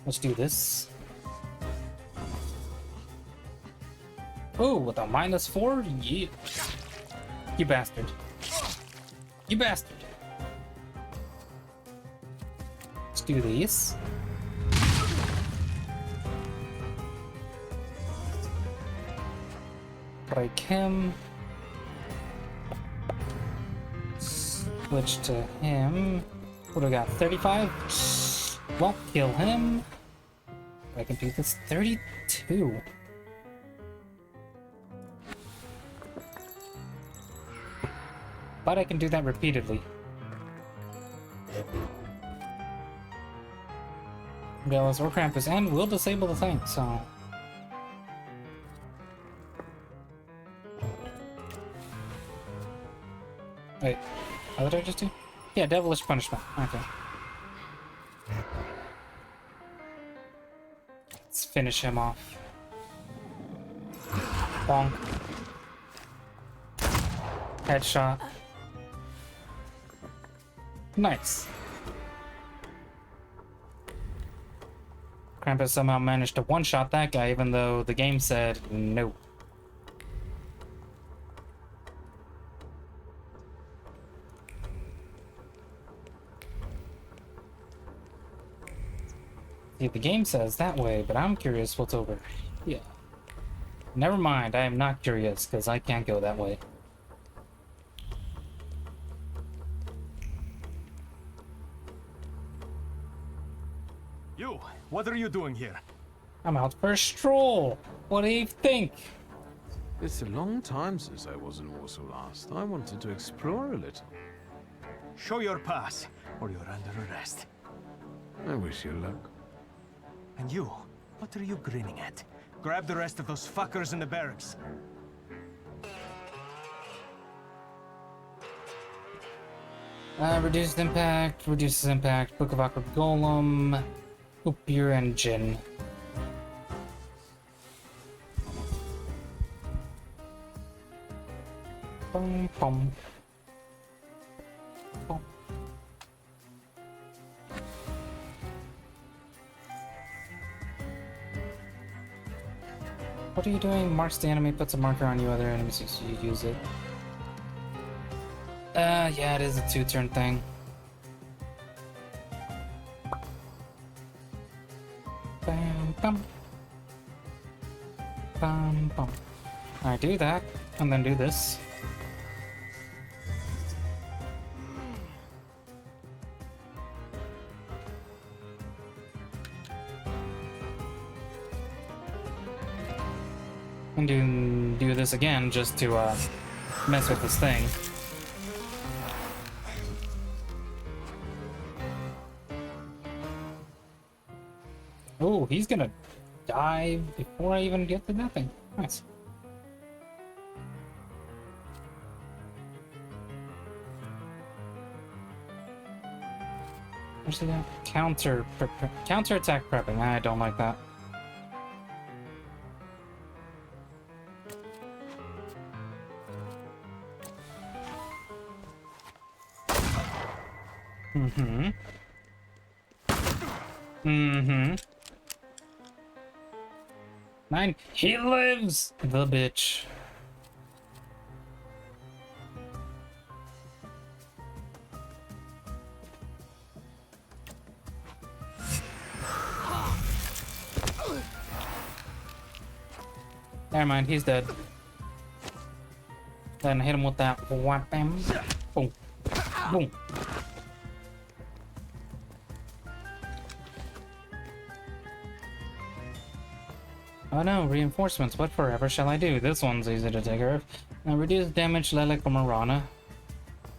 Speaker 1: Let's do this. Oh, with a -4? Yeah. You bastard. You bastard. Let's do these. Break him. Switch to him. What do we got? 35? Won't kill him. I can do this. 32. But I can do that repeatedly. Gallus or Krampus, and we'll disable the thing, so. Wait, what did I just do? Yeah, devilish punishment. Okay. Let's finish him off. Bonk. Headshot. Nice. Krampus somehow managed to one-shot that guy, even though the game said no. See, the game says that way, but I'm curious what's over here. Never mind, I am not curious, because I can't go that way.
Speaker 12: You, what are you doing here?
Speaker 1: I'm out for a stroll. What do you think?
Speaker 2: It's a long time since I was in Warsaw last. I wanted to explore a little.
Speaker 12: Show your pass, or you're under arrest.
Speaker 2: I wish you luck.
Speaker 12: And you, what are you grinning at? Grab the rest of those fuckers in the barracks.
Speaker 1: Reduced impact, reduces impact, Book of Awkward Golem, Hoop your engine. Bum, bum. Bum. What are you doing? Marks the enemy, puts a marker on you, other enemies, so you use it. Yeah, it is a 2-turn thing. Bam, bum. Bam, bum. I do that, and then do this. And do this again just to mess with this thing. Oh, he's gonna die before I even get to nothing. Nice. Actually, that counter attack prepping. I don't like that. Mm-hmm. Mm-hmm. 9. He lives! The bitch. Never mind, he's dead. Then hit him with that wham. Boom. Boom. Oh no, reinforcements. What forever shall I do? This one's easy to take care of. Now reduce damage Lelek or Marana.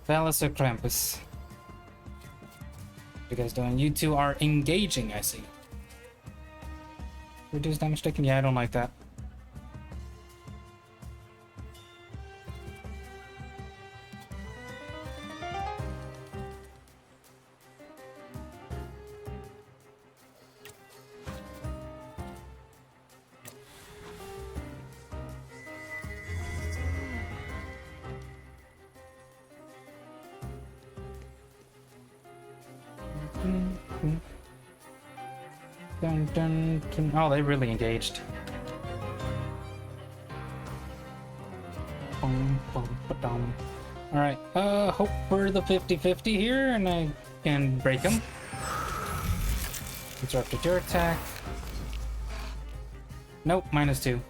Speaker 1: Valus or Krampus. What are you guys doing? You two are engaging, I see. Reduce damage taken? Yeah, I don't like that. Dun, dun, dun. Oh, they really engaged. Alright, hope for the 50-50 here, and I can break him. Interrupted your attack. Nope, -2.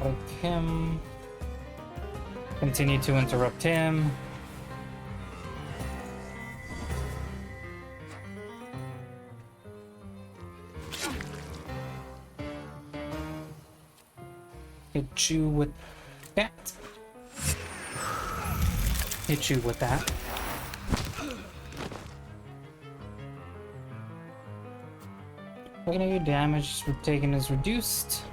Speaker 1: Break him. Continue to interrupt him. Hit you with that. Hit you with that. Your damage taken is reduced.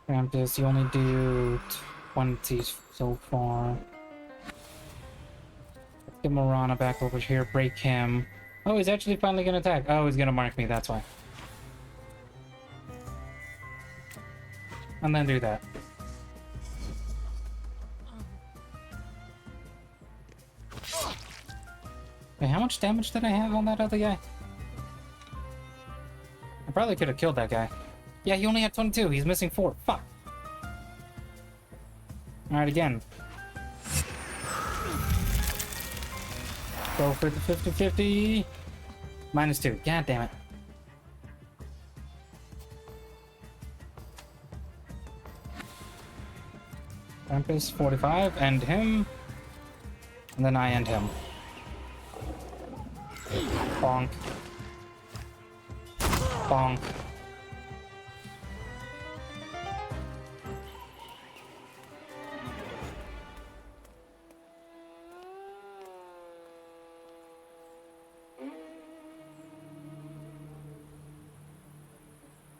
Speaker 1: Krampus, you only do 20 so far. Let's get Morana back over here, break him. Oh, he's actually finally gonna attack. Oh, he's gonna mark me, that's why. And then do that. Wait, how much damage did I have on that other guy? I probably could have killed that guy. Yeah, he only had 22. He's missing 4. Fuck. Alright, again. Go for the 50-50. -2. God damn it. Krampus, 45. End him. And then I end him. Bonk. Bonk.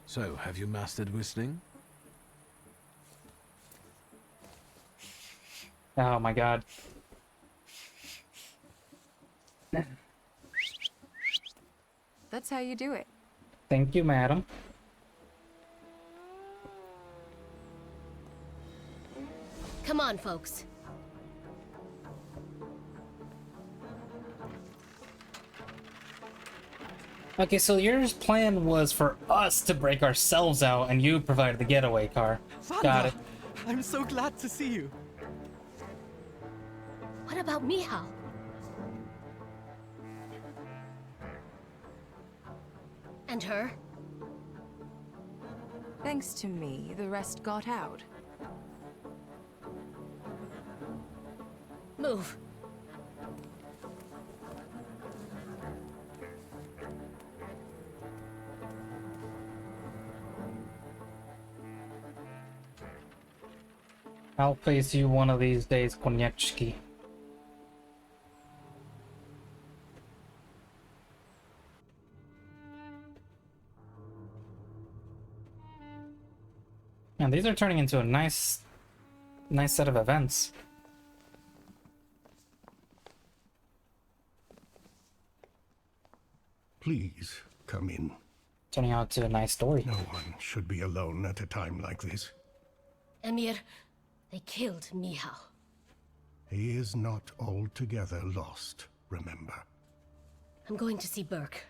Speaker 2: So, have you mastered whistling?
Speaker 1: Oh my god.
Speaker 17: That's how you do it.
Speaker 1: Thank you, madam.
Speaker 6: Come on, folks.
Speaker 1: Okay, so your plan was for us to break ourselves out, and you provided the getaway car. Got it.
Speaker 14: I'm so glad to see you.
Speaker 6: What about Mihal? And her?
Speaker 17: Thanks to me, the rest got out.
Speaker 6: Move.
Speaker 1: I'll face you one of these days, Konieczki. Man, these are turning into a nice set of events.
Speaker 18: Please, come in.
Speaker 1: Turning out to a nice story.
Speaker 18: No one should be alone at a time like this.
Speaker 6: Emir, they killed Mihal.
Speaker 18: He is not altogether lost, remember.
Speaker 6: I'm going to see Burke.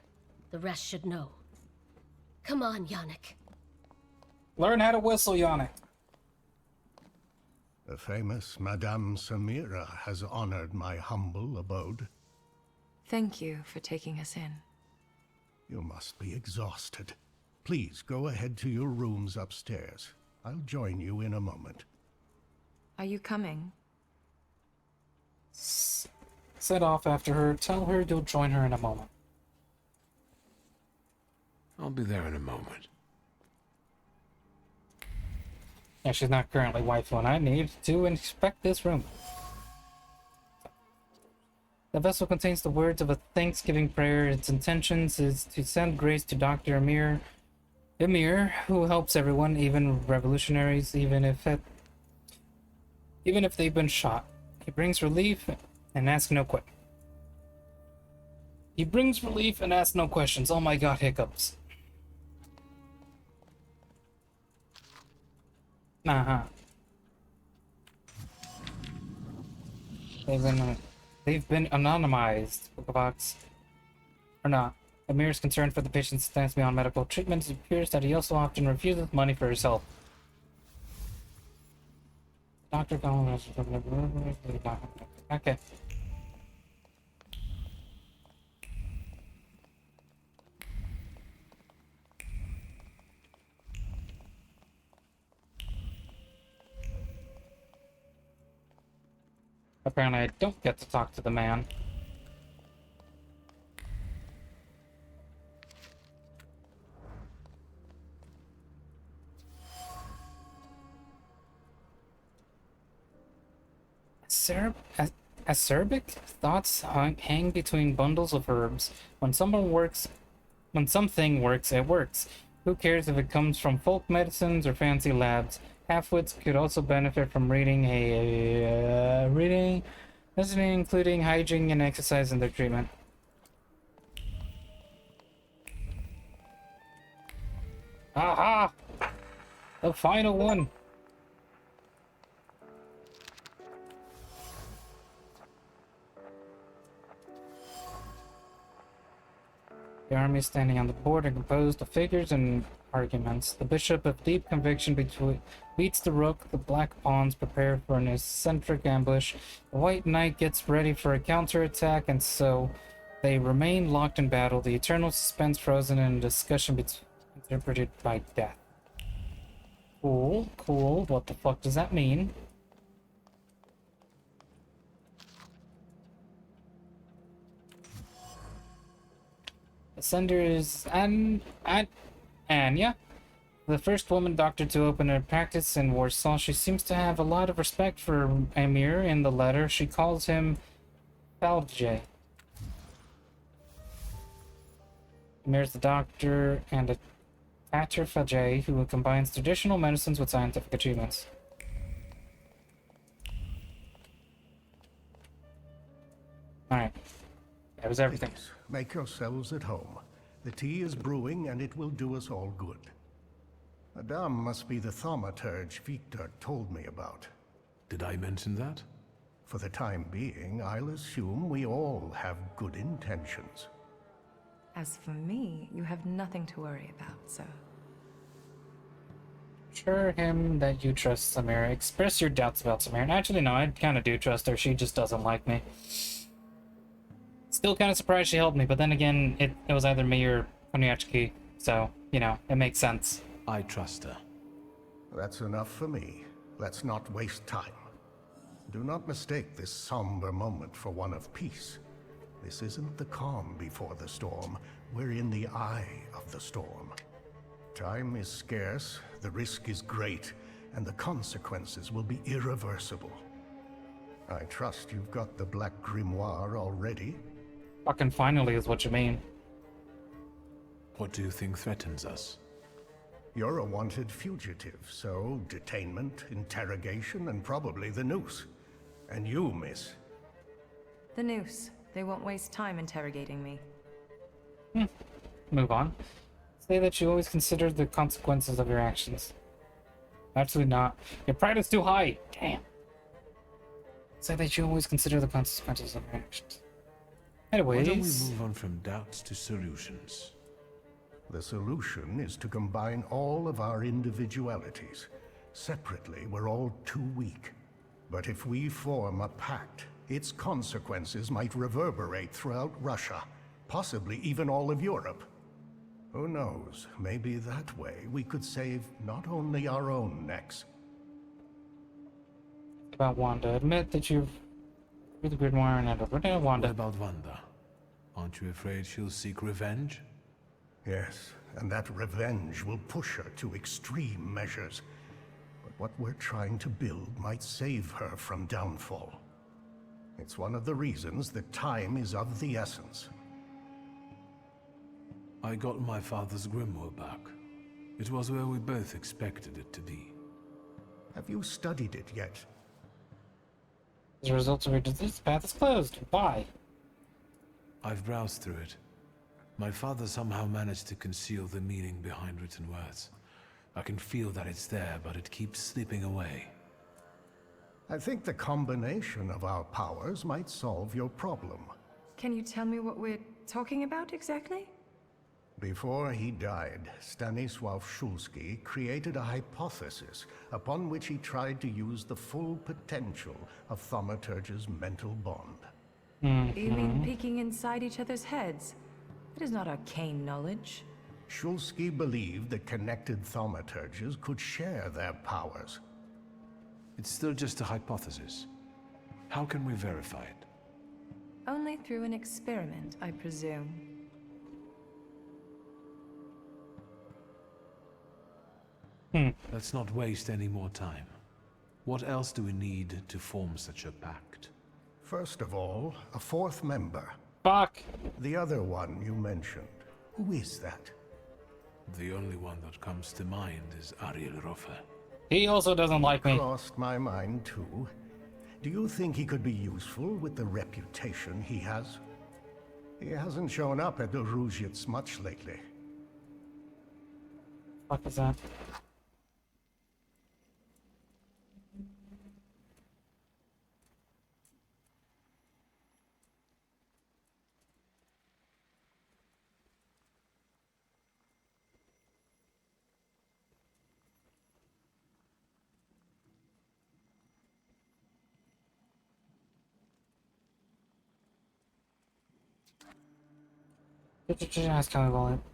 Speaker 6: The rest should know. Come on, Yannick.
Speaker 1: Learn how to whistle, Yannick.
Speaker 18: The famous Madame Samira has honored my humble abode.
Speaker 17: Thank you for taking us in.
Speaker 18: You must be exhausted. Please go ahead to your rooms upstairs. I'll join you in a moment.
Speaker 17: Are you coming?
Speaker 1: Set off after her. Tell her you'll join her in a moment.
Speaker 2: I'll be there in a moment.
Speaker 1: Yeah, she's not currently waifu, and I need to inspect this room. The vessel contains the words of a Thanksgiving prayer. Its intentions is to send grace to Dr. Emir, who helps everyone, even revolutionaries, even if they've been shot. He brings relief and ask no questions. He brings relief and asks no questions. Oh my god, hiccups. Uh-huh. They've been anonymized. Box. Or not. Amir is concerned for the patient's stance beyond medical treatment. It appears that he also often refuses money for his health. Dr. Collins. Okay. Apparently I don't get to talk to the man. Acerbic thoughts hang between bundles of herbs. When something works, it works. Who cares if it comes from folk medicines or fancy labs? Halfwits could also benefit from reading, listening, including hygiene and exercise in their treatment. Aha! The final one. The army standing on the border composed of figures and arguments. The bishop of deep conviction beats the rook. The black pawns prepare for an eccentric ambush. The white knight gets ready for a counterattack, and so they remain locked in battle. The eternal suspense frozen in a discussion interpreted by death. Cool, cool. What the fuck does that mean? The sender is Anya, the first woman doctor to open a practice in Warsaw. She seems to have a lot of respect for Amir. In the letter, she calls him Falje. Amir's the doctor and a Tatter Falje who combines traditional medicines with scientific achievements. Alright. That was everything.
Speaker 18: Please, make yourselves at home. The tea is brewing and it will do us all good. Madame must be the thaumaturge Victor told me about.
Speaker 2: Did I mention that?
Speaker 18: For the time being, I'll assume we all have good intentions.
Speaker 17: As for me, you have nothing to worry about, so...
Speaker 1: Assure him that you trust Samira. Express your doubts about Samira. Actually, no, I kind of do trust her. She just doesn't like me. Still kind of surprised she helped me, but then again, it was either me or Koniachki, so, you know, it makes sense.
Speaker 2: I trust her.
Speaker 18: That's enough for me. Let's not waste time. Do not mistake this somber moment for one of peace. This isn't the calm before the storm. We're in the eye of the storm. Time is scarce, the risk is great, and the consequences will be irreversible. I trust you've got the Black Grimoire already.
Speaker 1: Fucking finally is what you mean.
Speaker 2: What do you think threatens us?
Speaker 18: You're a wanted fugitive, so detainment, interrogation, and probably the noose. And you, miss.
Speaker 17: The noose. They won't waste time interrogating me.
Speaker 1: Move on. Say that you always consider the consequences of your actions. Absolutely not. Your pride is too high. Damn. Say that you always consider the consequences of your actions. Anyways.
Speaker 2: Why don't we move on from doubts to solutions?
Speaker 18: The solution is to combine all of our individualities. Separately, we're all too weak. But if we form a pact, its consequences might reverberate throughout Russia, possibly even all of Europe. Who knows, maybe that way we could save not only our own necks.
Speaker 1: About Wanda. Admit that you've... the Grimoire and Wanda.
Speaker 2: What about Wanda? Aren't you afraid she'll seek revenge?
Speaker 18: Yes, and that revenge will push her to extreme measures. But what we're trying to build might save her from downfall. It's one of the reasons that time is of the essence.
Speaker 2: I got my father's grimoire back. It was where we both expected it to be.
Speaker 18: Have you studied it yet?
Speaker 1: As a result of your disease, the path is closed. Why?
Speaker 2: I've browsed through it. My father somehow managed to conceal the meaning behind written words. I can feel that it's there, but it keeps slipping away.
Speaker 18: I think the combination of our powers might solve your problem.
Speaker 17: Can you tell me what we're talking about exactly?
Speaker 18: Before he died, Stanisław Szulski created a hypothesis upon which he tried to use the full potential of Thaumaturge's mental bond.
Speaker 17: You mean peeking inside each other's heads? It is not arcane knowledge.
Speaker 18: Szulski believed that connected Thaumaturges could share their powers.
Speaker 2: It's still just a hypothesis. How can we verify it?
Speaker 17: Only through an experiment, I presume.
Speaker 2: Let's not waste any more time. What else do we need to form such a pact?
Speaker 18: First of all, a fourth member.
Speaker 1: Fuck.
Speaker 18: The other one you mentioned. Who is that?
Speaker 2: The only one that comes to mind is Ariel Rofe.
Speaker 1: He also doesn't like me.
Speaker 18: Crossed my mind too. Do you think he could be useful with the reputation he has? He hasn't shown up at the Ruzhits much lately.
Speaker 1: What is that?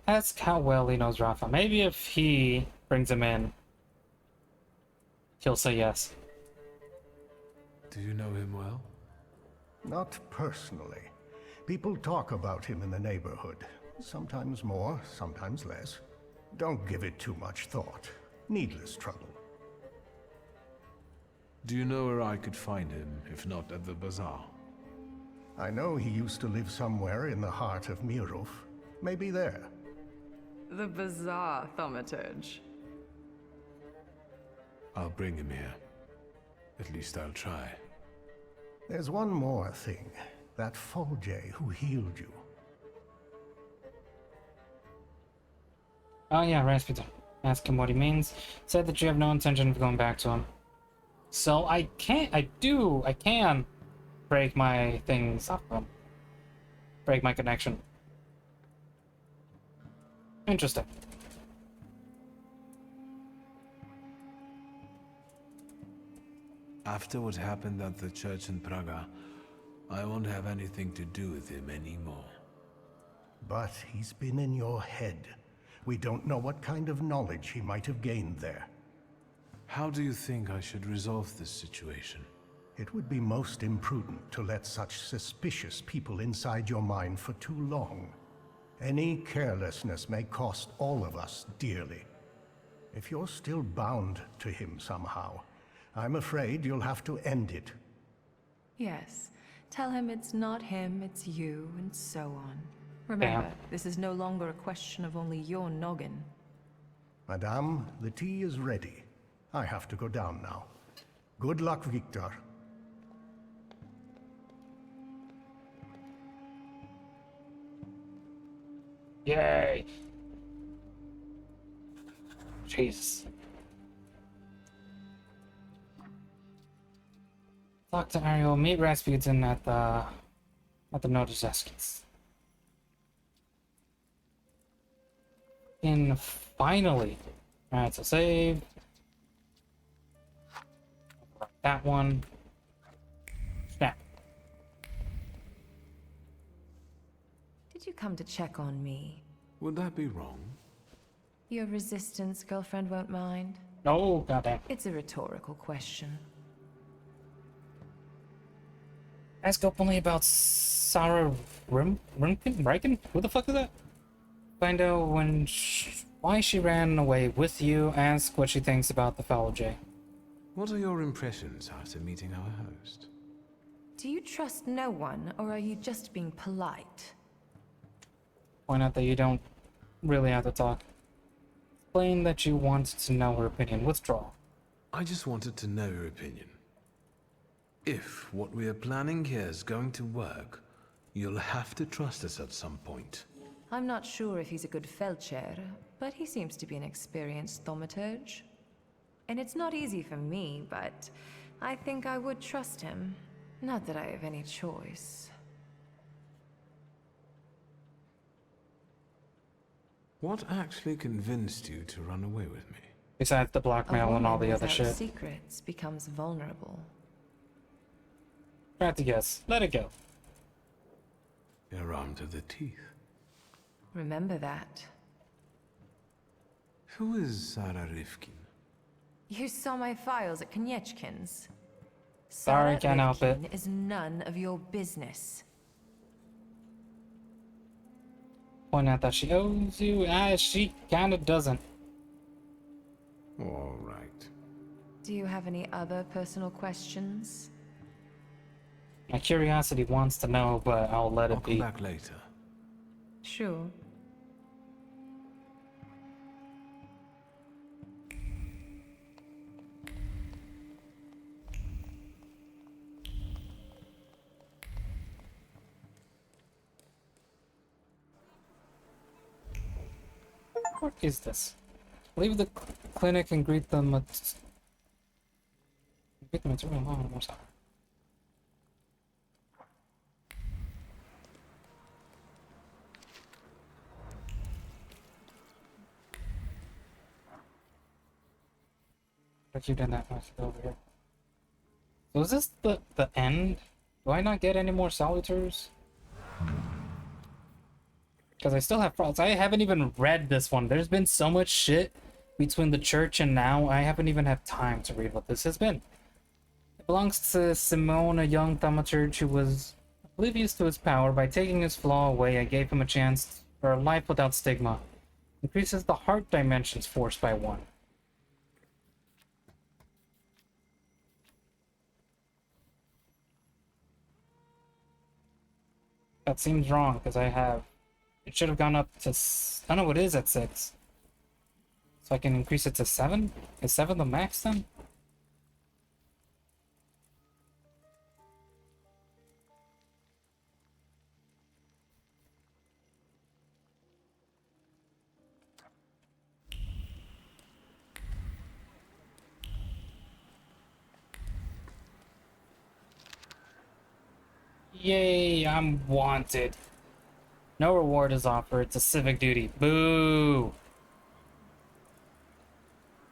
Speaker 1: Ask how well he knows Rafa. Maybe if he brings him in, he'll say yes.
Speaker 2: Do you know him well?
Speaker 18: Not personally. People talk about him in the neighborhood. Sometimes more, sometimes less. Don't give it too much thought. Needless trouble.
Speaker 2: Do you know where I could find him, if not at the bazaar?
Speaker 18: I know he used to live somewhere in the heart of Mirov. Maybe there.
Speaker 17: The bizarre thaumaturge.
Speaker 2: I'll bring him here. At least I'll try.
Speaker 18: There's one more thing. That Folje who healed you.
Speaker 1: Oh yeah, Rasputin. Ask him what he means. Said that you have no intention of going back to him. So I can break my things off him. Break my connection. Interesting.
Speaker 2: After what happened at the church in Praga, I won't have anything to do with him anymore.
Speaker 18: But he's been in your head. We don't know what kind of knowledge he might have gained there.
Speaker 2: How do you think I should resolve this situation?
Speaker 18: It would be most imprudent to let such suspicious people inside your mind for too long. Any carelessness may cost all of us dearly. If you're still bound to him somehow, I'm afraid you'll have to end it.
Speaker 17: Yes. Tell him it's not him, it's you, and so on. Remember, this is no longer a question of only your noggin.
Speaker 18: Madame, the tea is ready. I have to go down now. Good luck, Victor.
Speaker 1: Yay! Jesus. Talk to Ariel. Meet Rasputin at the notice desks. And finally, alright. So save that one. Snap.
Speaker 17: Did you come to check on me?
Speaker 2: Would that be wrong?
Speaker 17: Your resistance girlfriend won't mind.
Speaker 1: No, goddamn.
Speaker 17: It's a rhetorical question.
Speaker 1: Ask openly about Sarah Riken? Who the fuck is that? Find out why she ran away with you. Ask what she thinks about the foul J.
Speaker 2: What are your impressions after meeting our host?
Speaker 17: Do you trust no one, or are you just being polite?
Speaker 1: Point out that you don't really have to talk. Explain that you want to know her opinion. Withdraw.
Speaker 2: I just wanted to know your opinion. If what we are planning here is going to work, you'll have to trust us at some point.
Speaker 17: I'm not sure if he's a good Feldchair, but he seems to be an experienced thaumaturge. And it's not easy for me, but I think I would trust him. Not that I have any choice.
Speaker 2: What actually convinced you to run away with me?
Speaker 1: Besides the blackmail and all the other shit.
Speaker 17: Secrets becomes vulnerable.
Speaker 1: Try to guess. Let it go.
Speaker 2: You're armed to the teeth.
Speaker 17: Remember that.
Speaker 2: Who is Sarah Rifkin?
Speaker 17: You saw my files at Konieczkin's.
Speaker 1: Sorry, can't help it.
Speaker 17: Is none of your business.
Speaker 1: Point out that she owes you, as she kinda doesn't.
Speaker 2: All right.
Speaker 17: Do you have any other personal questions?
Speaker 1: My curiosity wants to know, but I'll let it be.
Speaker 2: Come back later.
Speaker 17: Sure.
Speaker 1: What is this? Leave the clinic and greet them at... Greet them at... Oh, I'm sorry. But you done that much over here. So is this the end? Do I not get any more salutors? Because I still have problems. I haven't even read this one. There's been so much shit between the church and now. I haven't even had time to read what this has been. It belongs to Simone, a young thaumaturge who was oblivious to his power. By taking his flaw away, I gave him a chance for a life without stigma. Increases the heart dimensions force by 1. That seems wrong, because I have... It should have gone up to... I don't know, it is at 6. So I can increase it to 7? Is 7 the max then? Yay, I'm wanted. No reward is offered. It's a civic duty. Boo!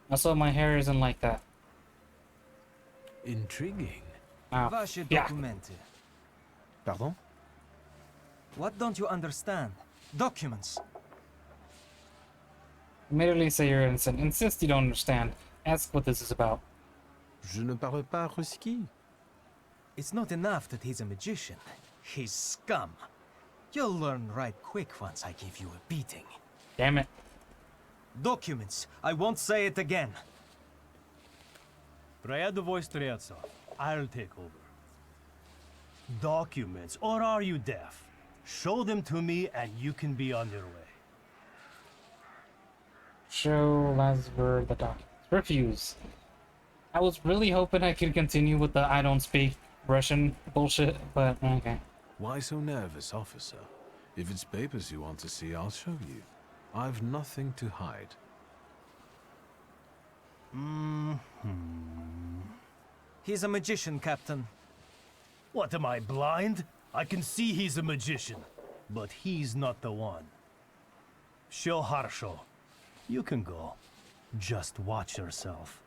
Speaker 1: Also, my hair isn't like that.
Speaker 2: Intriguing.
Speaker 1: Oh,
Speaker 19: Vaše
Speaker 1: yeah.
Speaker 19: dokumenty.
Speaker 12: Pardon?
Speaker 19: What don't you understand? Documents.
Speaker 1: Immediately say you're innocent. Insist you don't understand. Ask what this is about.
Speaker 2: Je ne parle pas ruski.
Speaker 19: It's not enough that he's a magician. He's scum. You'll learn right quick once I give you a beating.
Speaker 1: Damn it.
Speaker 19: Documents. I won't say it again.
Speaker 12: Рядовой Стрельцов. I'll take over. Documents, or are you deaf? Show them to me and you can be on your way.
Speaker 1: Show Lazar the documents. Refuse. I was really hoping I could continue with the I don't speak Russian bullshit, but okay.
Speaker 2: Why so nervous, officer? If it's papers you want to see, I'll show you. I've nothing to hide.
Speaker 19: He's a magician, Captain.
Speaker 12: What, am I blind? I can see he's a magician, but he's not the one. Show Harsho. You can go. Just watch yourself.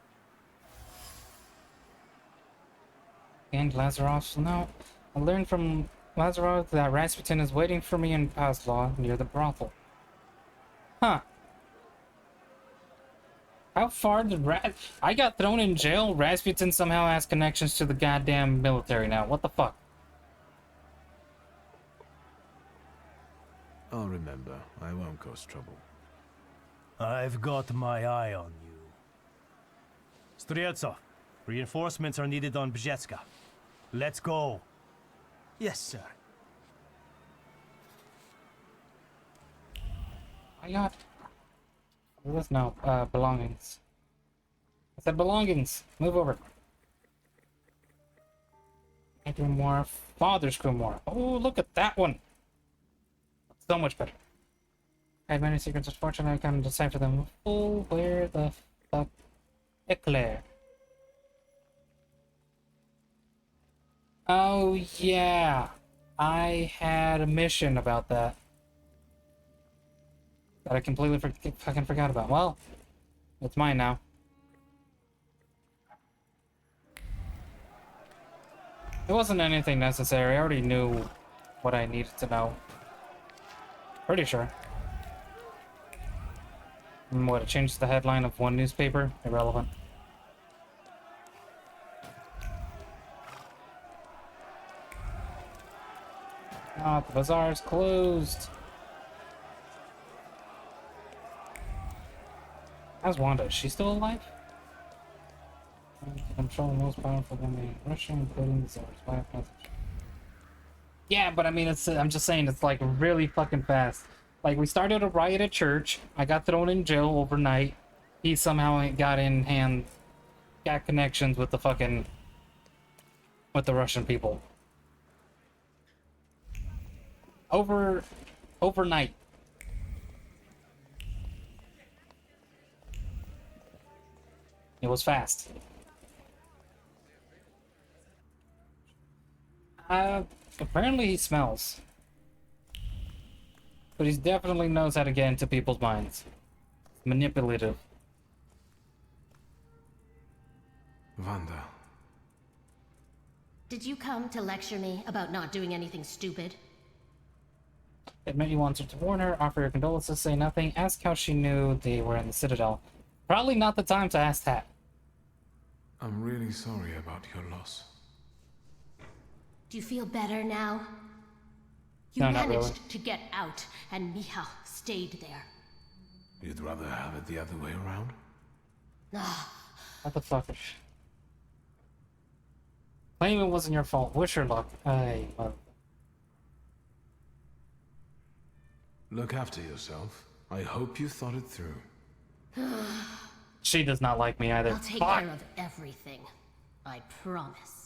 Speaker 1: And Lazarov, no. I learned from Lazarov that Rasputin is waiting for me in Pazlaw near the brothel. Huh. How far did I got thrown in jail? Rasputin somehow has connections to the goddamn military now. What the fuck?
Speaker 2: I'll remember. I won't cause trouble.
Speaker 12: I've got my eye on you. Streltsov, reinforcements are needed on Bzetska. Let's go.
Speaker 19: Yes, sir.
Speaker 1: I got... What's now? Belongings. I said belongings. Move over. Grimoire, Father's Grimoire. Oh, look at that one. So much better. I have many secrets of fortune. I can decipher them. Oh, where the fuck? Eclair. Oh, yeah. I had a mission about that. That I completely fucking forgot about. Well, it's mine now. It wasn't anything necessary. I already knew what I needed to know. Pretty sure. And what, it changed the headline of one newspaper? Irrelevant. Ah, the bazaar's closed. How's Wanda? Is she still alive? Control the most powerful women in Russia, including the Tsar's wife. Yeah, but I mean, I'm just saying, it's like really fucking fast. Like, we started a riot at church. I got thrown in jail overnight. He somehow got connections with the Russian people. Overnight. It was fast. Apparently he smells. But he definitely knows how to get into people's minds. Manipulative.
Speaker 2: Wanda.
Speaker 6: Did you come to lecture me about not doing anything stupid?
Speaker 1: Admit you wanted to warn her, offer your condolences, say nothing, ask how she knew they were in the Citadel. Probably not the time to ask that.
Speaker 2: I'm really sorry about your loss.
Speaker 6: Do you feel better now? You
Speaker 1: No, not
Speaker 6: managed
Speaker 1: really.
Speaker 6: to get out, and Michal stayed there.
Speaker 2: You'd rather have it the other way around?
Speaker 1: What the fuck? Claim it wasn't your fault. Wish her luck. Hey, mother.
Speaker 2: Look after yourself. I hope you thought it through.
Speaker 1: She does not like me either.
Speaker 6: I'll take
Speaker 1: Fuck.
Speaker 6: care of everything. I promise.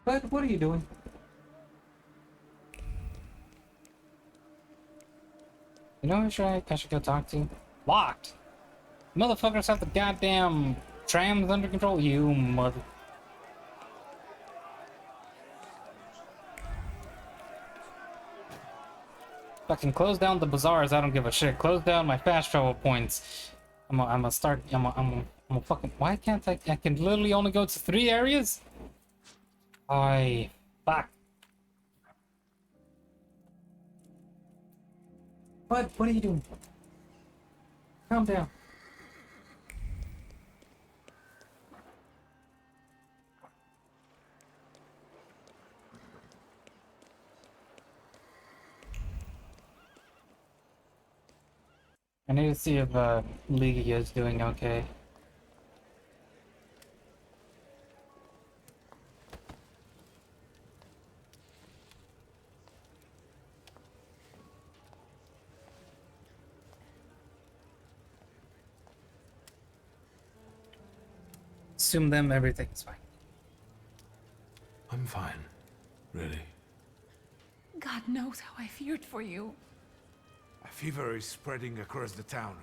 Speaker 1: But what are you doing? You know who I should go talk to? Locked. Motherfuckers have the goddamn trams under control. You mother. Fucking close down the bazaars. I don't give a shit. Close down my fast travel points. I'm gonna start. I'm gonna fucking. Why can't I? I can literally only go to 3 areas. Fuck. What? What are you doing? Calm down. I need to see if Ligia is doing okay. Assume them everything's fine.
Speaker 2: I'm fine. Really.
Speaker 20: God knows how I feared for you.
Speaker 10: A fever is spreading across the town.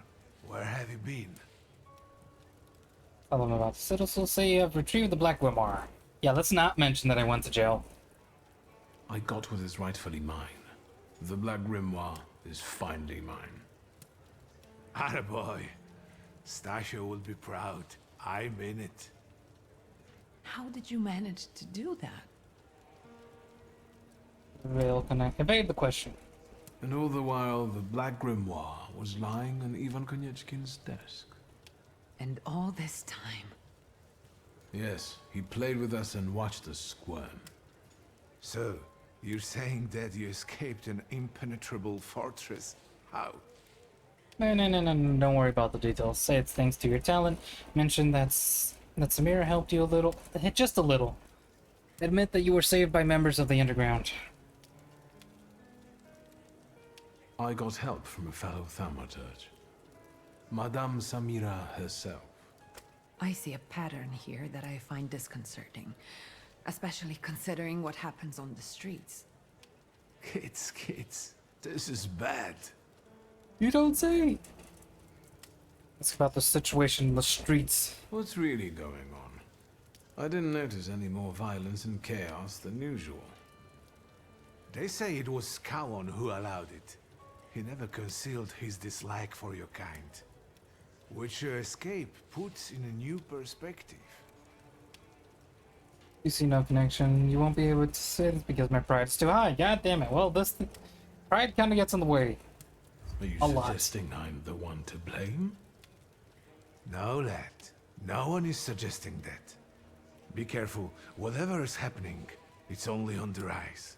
Speaker 10: Where have you been?
Speaker 1: Tell them about the citadel. Say you have retrieved the Black Grimoire. Yeah, let's not mention that I went to jail.
Speaker 2: I got what is rightfully mine. The Black Grimoire is finally mine.
Speaker 10: Attaboy. Stasio will be proud. I mean it.
Speaker 20: How did you manage to do that?
Speaker 1: Rail connect. Evade the question.
Speaker 2: And all the while, the Black Grimoire was lying on Ivan Konyechkin's desk.
Speaker 20: And all this time?
Speaker 2: Yes, he played with us and watched us squirm.
Speaker 10: So, you're saying that you escaped an impenetrable fortress? How?
Speaker 1: No, don't worry about the details. Say it's thanks to your talent. Mention that Samira helped you a little. Just a little. Admit that you were saved by members of the Underground.
Speaker 2: I got help from a fellow thaumaturge. Madame Samira herself.
Speaker 20: I see a pattern here that I find disconcerting, especially considering what happens on the streets.
Speaker 2: Kids, this is bad.
Speaker 1: You don't say. It's about the situation in the streets.
Speaker 2: What's really going on? I didn't notice any more violence and chaos than usual.
Speaker 10: They say it was Cowan who allowed it. He never concealed his dislike for your kind, which your escape puts in a new perspective.
Speaker 1: You see no connection. You won't be able to say this because my pride's too high. God damn it. Well, pride kind of gets in the way.
Speaker 2: Are you suggesting I'm the one to blame?
Speaker 10: No, lad. No one is suggesting that. Be careful. Whatever is happening, it's only on the rise.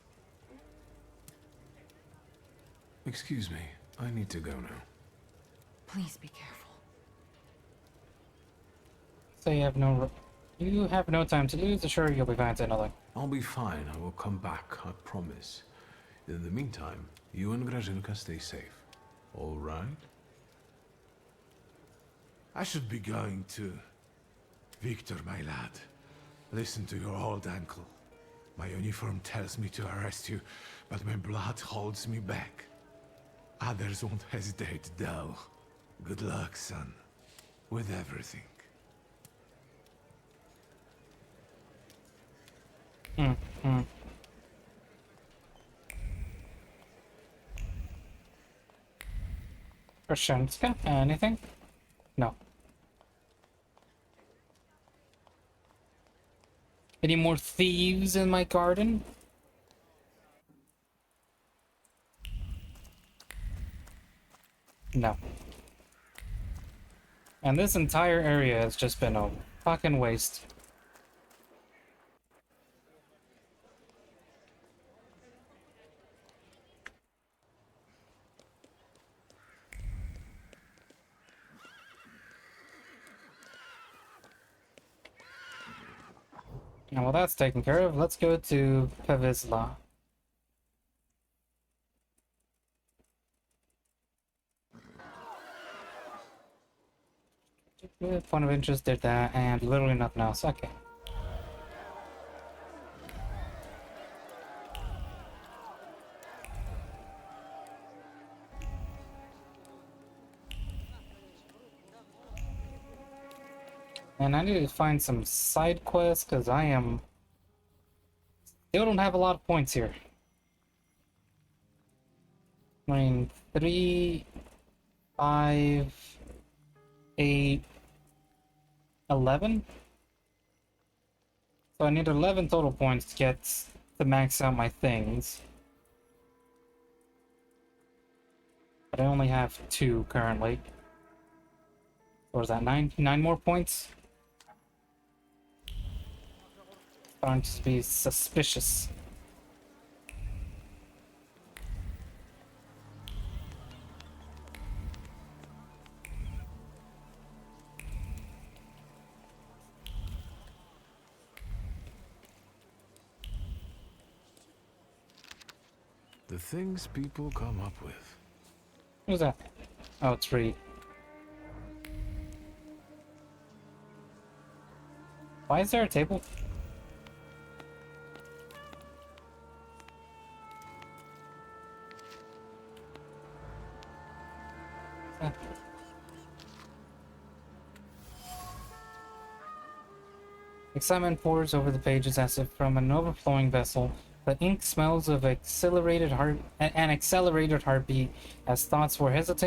Speaker 2: Excuse me. I need to go now.
Speaker 20: Please be careful.
Speaker 1: So you have no time to lose. Sure, you'll be fine, say nothing.
Speaker 2: I'll be fine. I will come back, I promise. In the meantime, you and Grażynka stay safe. All right?
Speaker 10: I should be going to... Victor, my lad. Listen to your old uncle. My uniform tells me to arrest you, but my blood holds me back. Others won't hesitate, though. Good luck, son. With everything.
Speaker 1: Grażynka? Anything? No. Any more thieves in my garden? No. And this entire area has just been a fucking waste. Now, well, that's taken care of. Let's go to Pevizla. Point of interest did that, and literally nothing else. Okay. And I need to find some side quests, because I am... Still don't have a lot of points here. I mean, 3, 5, 8, 11? So I need 11 total points to max out my things. But I only have 2 currently. Or is that 9? 9 more points? Starting to be suspicious.
Speaker 2: The things people come up with.
Speaker 1: Who's that? Oh, it's Reed. Why is there a table? Excitement pours over the pages as if from an overflowing vessel. The ink smells of an accelerated heartbeat as thoughts were hesitating.